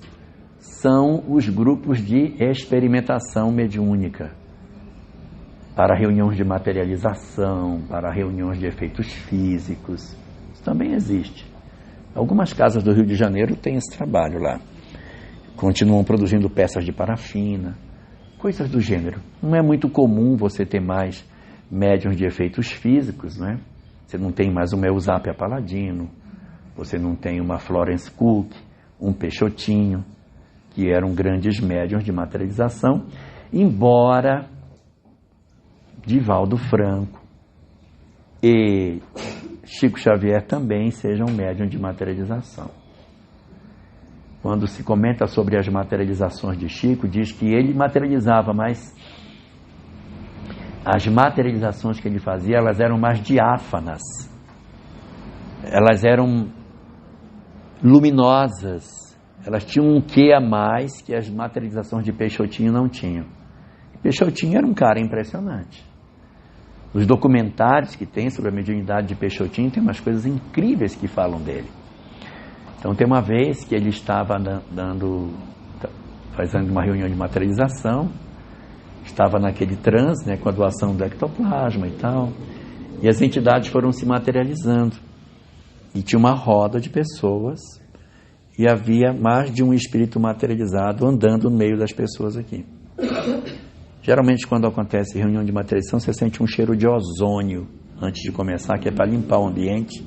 S1: São os grupos de experimentação mediúnica, para reuniões de materialização, para reuniões de efeitos físicos. Isso também existe. Algumas casas do Rio de Janeiro têm esse trabalho lá. Continuam produzindo peças de parafina, coisas do gênero. Não é muito comum você ter mais médiuns de efeitos físicos, não é? Você não tem mais uma Eusápia Paladino, você não tem uma Florence Cook, um Peixotinho, que eram grandes médiuns de materialização, embora Divaldo Franco e Chico Xavier também sejam médiuns de materialização. Quando se comenta sobre as materializações de Chico, diz que ele materializava, mas as materializações que ele fazia, elas eram mais diáfanas, elas eram luminosas, Elas tinham um quê a mais que as materializações de Peixotinho não tinham. Peixotinho era um cara impressionante. Os documentários que tem sobre a mediunidade de Peixotinho tem umas coisas incríveis que falam dele. Então tem uma vez que ele estava fazendo uma reunião de materialização, estava naquele transe, né, com a doação do ectoplasma e tal, e as entidades foram se materializando. E tinha uma roda de pessoas e havia mais de um espírito materializado andando no meio das pessoas aqui. Geralmente, quando acontece reunião de materialização, você sente um cheiro de ozônio antes de começar, que é para limpar o ambiente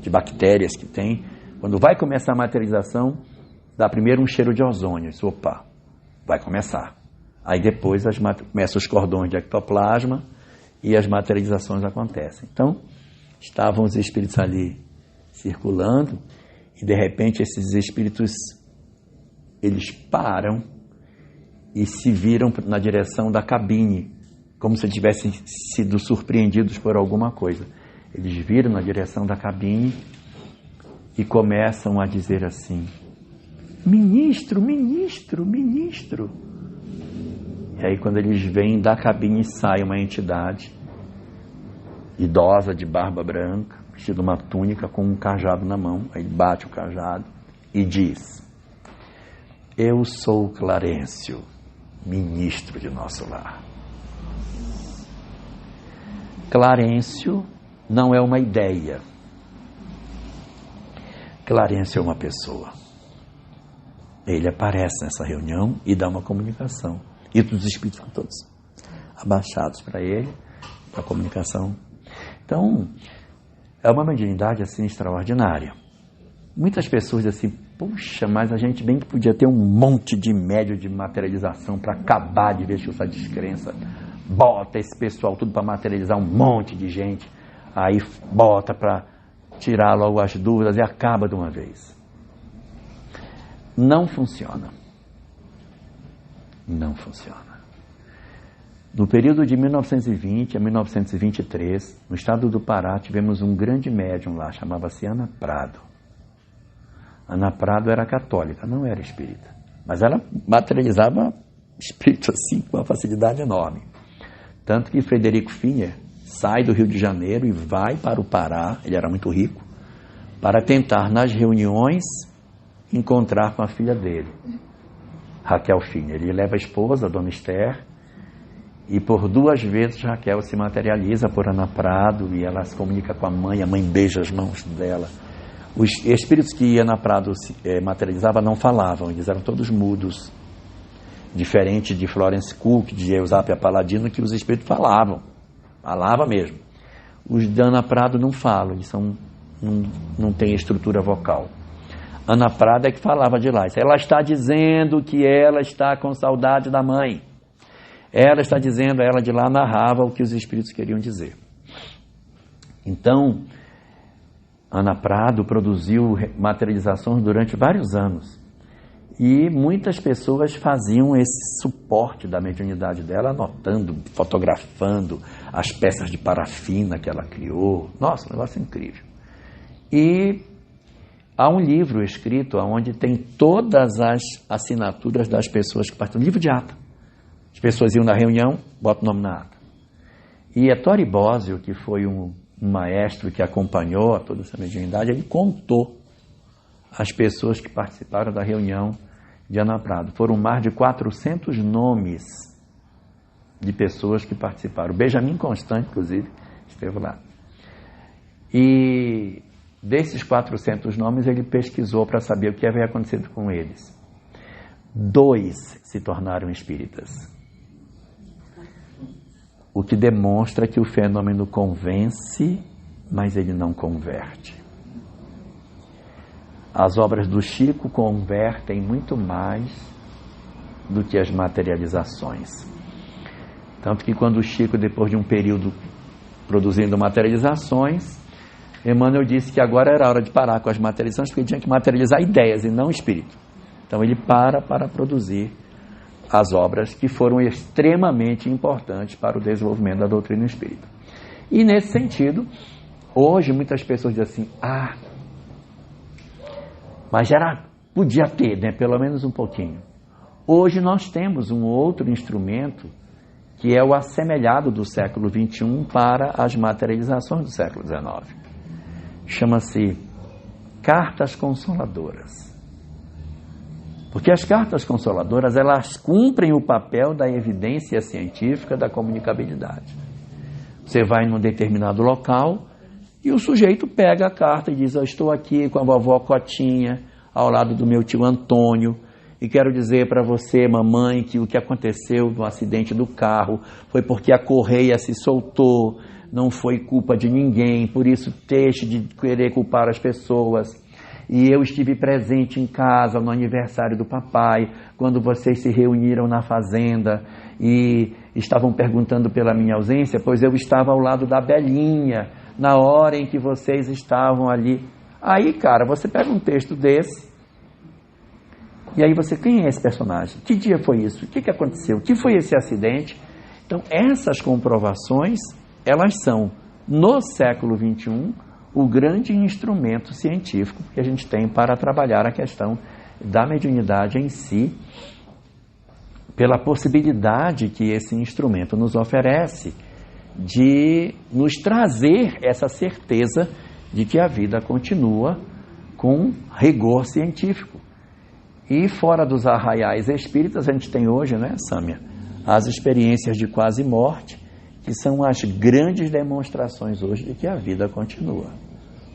S1: de bactérias que tem. Quando vai começar a materialização, dá primeiro um cheiro de ozônio. Diz, opa, vai começar. Aí depois começam os cordões de ectoplasma e as materializações acontecem. Então, estavam os espíritos ali circulando e, de repente, esses espíritos, eles param e se viram na direção da cabine, como se tivessem sido surpreendidos por alguma coisa. Eles viram na direção da cabine e começam a dizer assim: ministro, ministro, ministro. E aí, quando eles vêm da cabine, sai uma entidade idosa, de barba branca, vestida uma túnica com um cajado na mão. Aí bate o cajado e diz: eu sou Clarencio, ministro de nosso lar. Clarencio não é uma ideia. Clarencio é uma pessoa. Ele aparece nessa reunião e dá uma comunicação. E os espíritos ficam todos abaixados para ele, para a comunicação. Então, é uma mediunidade assim extraordinária. Muitas pessoas dizem assim: puxa, mas a gente bem que podia ter um monte de médio de materialização para acabar de ver essa descrença. Bota esse pessoal tudo para materializar um monte de gente. Aí bota para tirar logo as dúvidas e acaba de uma vez. Não funciona. Não funciona. No período de 1920 a 1923, no estado do Pará, tivemos um grande médium lá, chamava-se Ana Prado. Ana Prado era católica, não era espírita, mas ela materializava espírito assim com uma facilidade enorme. Tanto que Frederico Finer sai do Rio de Janeiro e vai para o Pará, ele era muito rico, para tentar nas reuniões encontrar com a filha dele, Raquel Finer. Ele leva a esposa, a dona Esther, e por 2 vezes Raquel se materializa por Ana Prado e ela se comunica com a mãe beija as mãos dela. Os espíritos que Ana Prado materializava não falavam, eles eram todos mudos, diferente de Florence Cook, de Eusápia Paladino, que os espíritos falavam mesmo. Os de Ana Prado não falam, eles não têm estrutura vocal. Ana Prado é que falava de lá. Ela está dizendo que ela está com saudade da mãe. Ela está dizendo, ela de lá narrava o que os espíritos queriam dizer. Então, Ana Prado produziu materializações durante vários anos. E muitas pessoas faziam esse suporte da mediunidade dela, anotando, fotografando as peças de parafina que ela criou. Nossa, um negócio incrível. E há um livro escrito onde tem todas as assinaturas das pessoas que participam. Livro de ata. As pessoas iam na reunião, botam o nome na ata. E Ettore Bosio, que foi um maestro que acompanhou toda essa mediunidade, ele contou as pessoas que participaram da reunião de Ana Prado. Foram mais de 400 nomes de pessoas que participaram. Benjamin Constant, inclusive, esteve lá. E desses 400 nomes, ele pesquisou para saber o que havia acontecido com eles. 2 se tornaram espíritas. O que demonstra que o fenômeno convence, mas ele não converte. As obras do Chico convertem muito mais do que as materializações. Tanto que quando o Chico, depois de um período produzindo materializações, Emmanuel disse que agora era hora de parar com as materializações, porque ele tinha que materializar ideias e não espírito. Então ele para produzir as obras que foram extremamente importantes para o desenvolvimento da doutrina espírita. E nesse sentido, hoje muitas pessoas dizem assim: mas era podia ter, né? Pelo menos um pouquinho. Hoje nós temos um outro instrumento que é o assemelhado do século XXI para as materializações do século XIX. Chama-se cartas consoladoras. Porque as cartas consoladoras, elas cumprem o papel da evidência científica da comunicabilidade. Você vai num determinado local e o sujeito pega a carta e diz: eu estou aqui com a vovó Cotinha, ao lado do meu tio Antônio, e quero dizer para você, mamãe, que o que aconteceu no acidente do carro foi porque a correia se soltou, não foi culpa de ninguém, por isso deixe de querer culpar as pessoas. E eu estive presente em casa no aniversário do papai, quando vocês se reuniram na fazenda e estavam perguntando pela minha ausência, pois eu estava ao lado da Belinha, na hora em que vocês estavam ali. Aí, cara, você pega um texto desse, e aí você, quem é esse personagem? Que dia foi isso? O que aconteceu? O que foi esse acidente? Então, essas comprovações, elas são, no século XXI, o grande instrumento científico que a gente tem para trabalhar a questão da mediunidade em si, pela possibilidade que esse instrumento nos oferece de nos trazer essa certeza de que a vida continua com rigor científico. E fora dos arraiais espíritas, a gente tem hoje, né, Sâmia, as experiências de quase morte, que são as grandes demonstrações hoje de que a vida continua.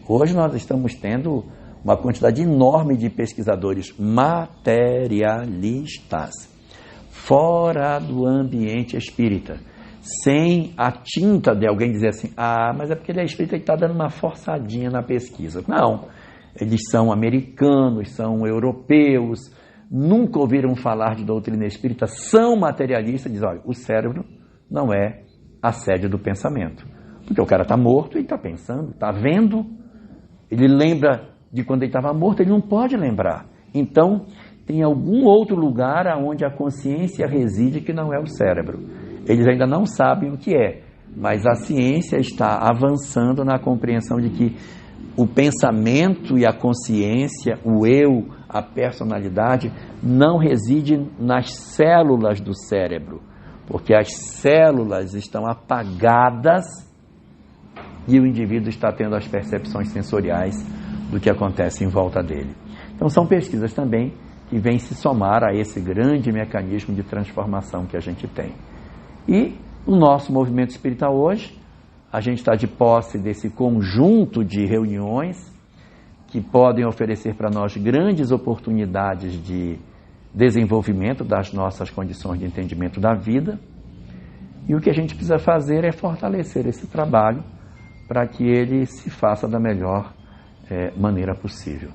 S1: Hoje nós estamos tendo uma quantidade enorme de pesquisadores materialistas, fora do ambiente espírita, sem a tinta de alguém dizer assim: ah, mas é porque ele é espírita e está dando uma forçadinha na pesquisa. Não, eles são americanos, são europeus, nunca ouviram falar de doutrina espírita, são materialistas, dizem: olha, o cérebro não é a sede do pensamento, porque o cara está morto e está pensando, está vendo, ele lembra de quando ele estava morto, ele não pode lembrar. Então, tem algum outro lugar onde a consciência reside que não é o cérebro. Eles ainda não sabem o que é, mas a ciência está avançando na compreensão de que o pensamento e a consciência, o eu, a personalidade, não reside nas células do cérebro, porque as células estão apagadas e o indivíduo está tendo as percepções sensoriais do que acontece em volta dele. Então são pesquisas também que vêm se somar a esse grande mecanismo de transformação que a gente tem. E no nosso movimento espírita hoje, a gente está de posse desse conjunto de reuniões que podem oferecer para nós grandes oportunidades de desenvolvimento das nossas condições de entendimento da vida. E o que a gente precisa fazer é fortalecer esse trabalho para que ele se faça da melhor maneira possível.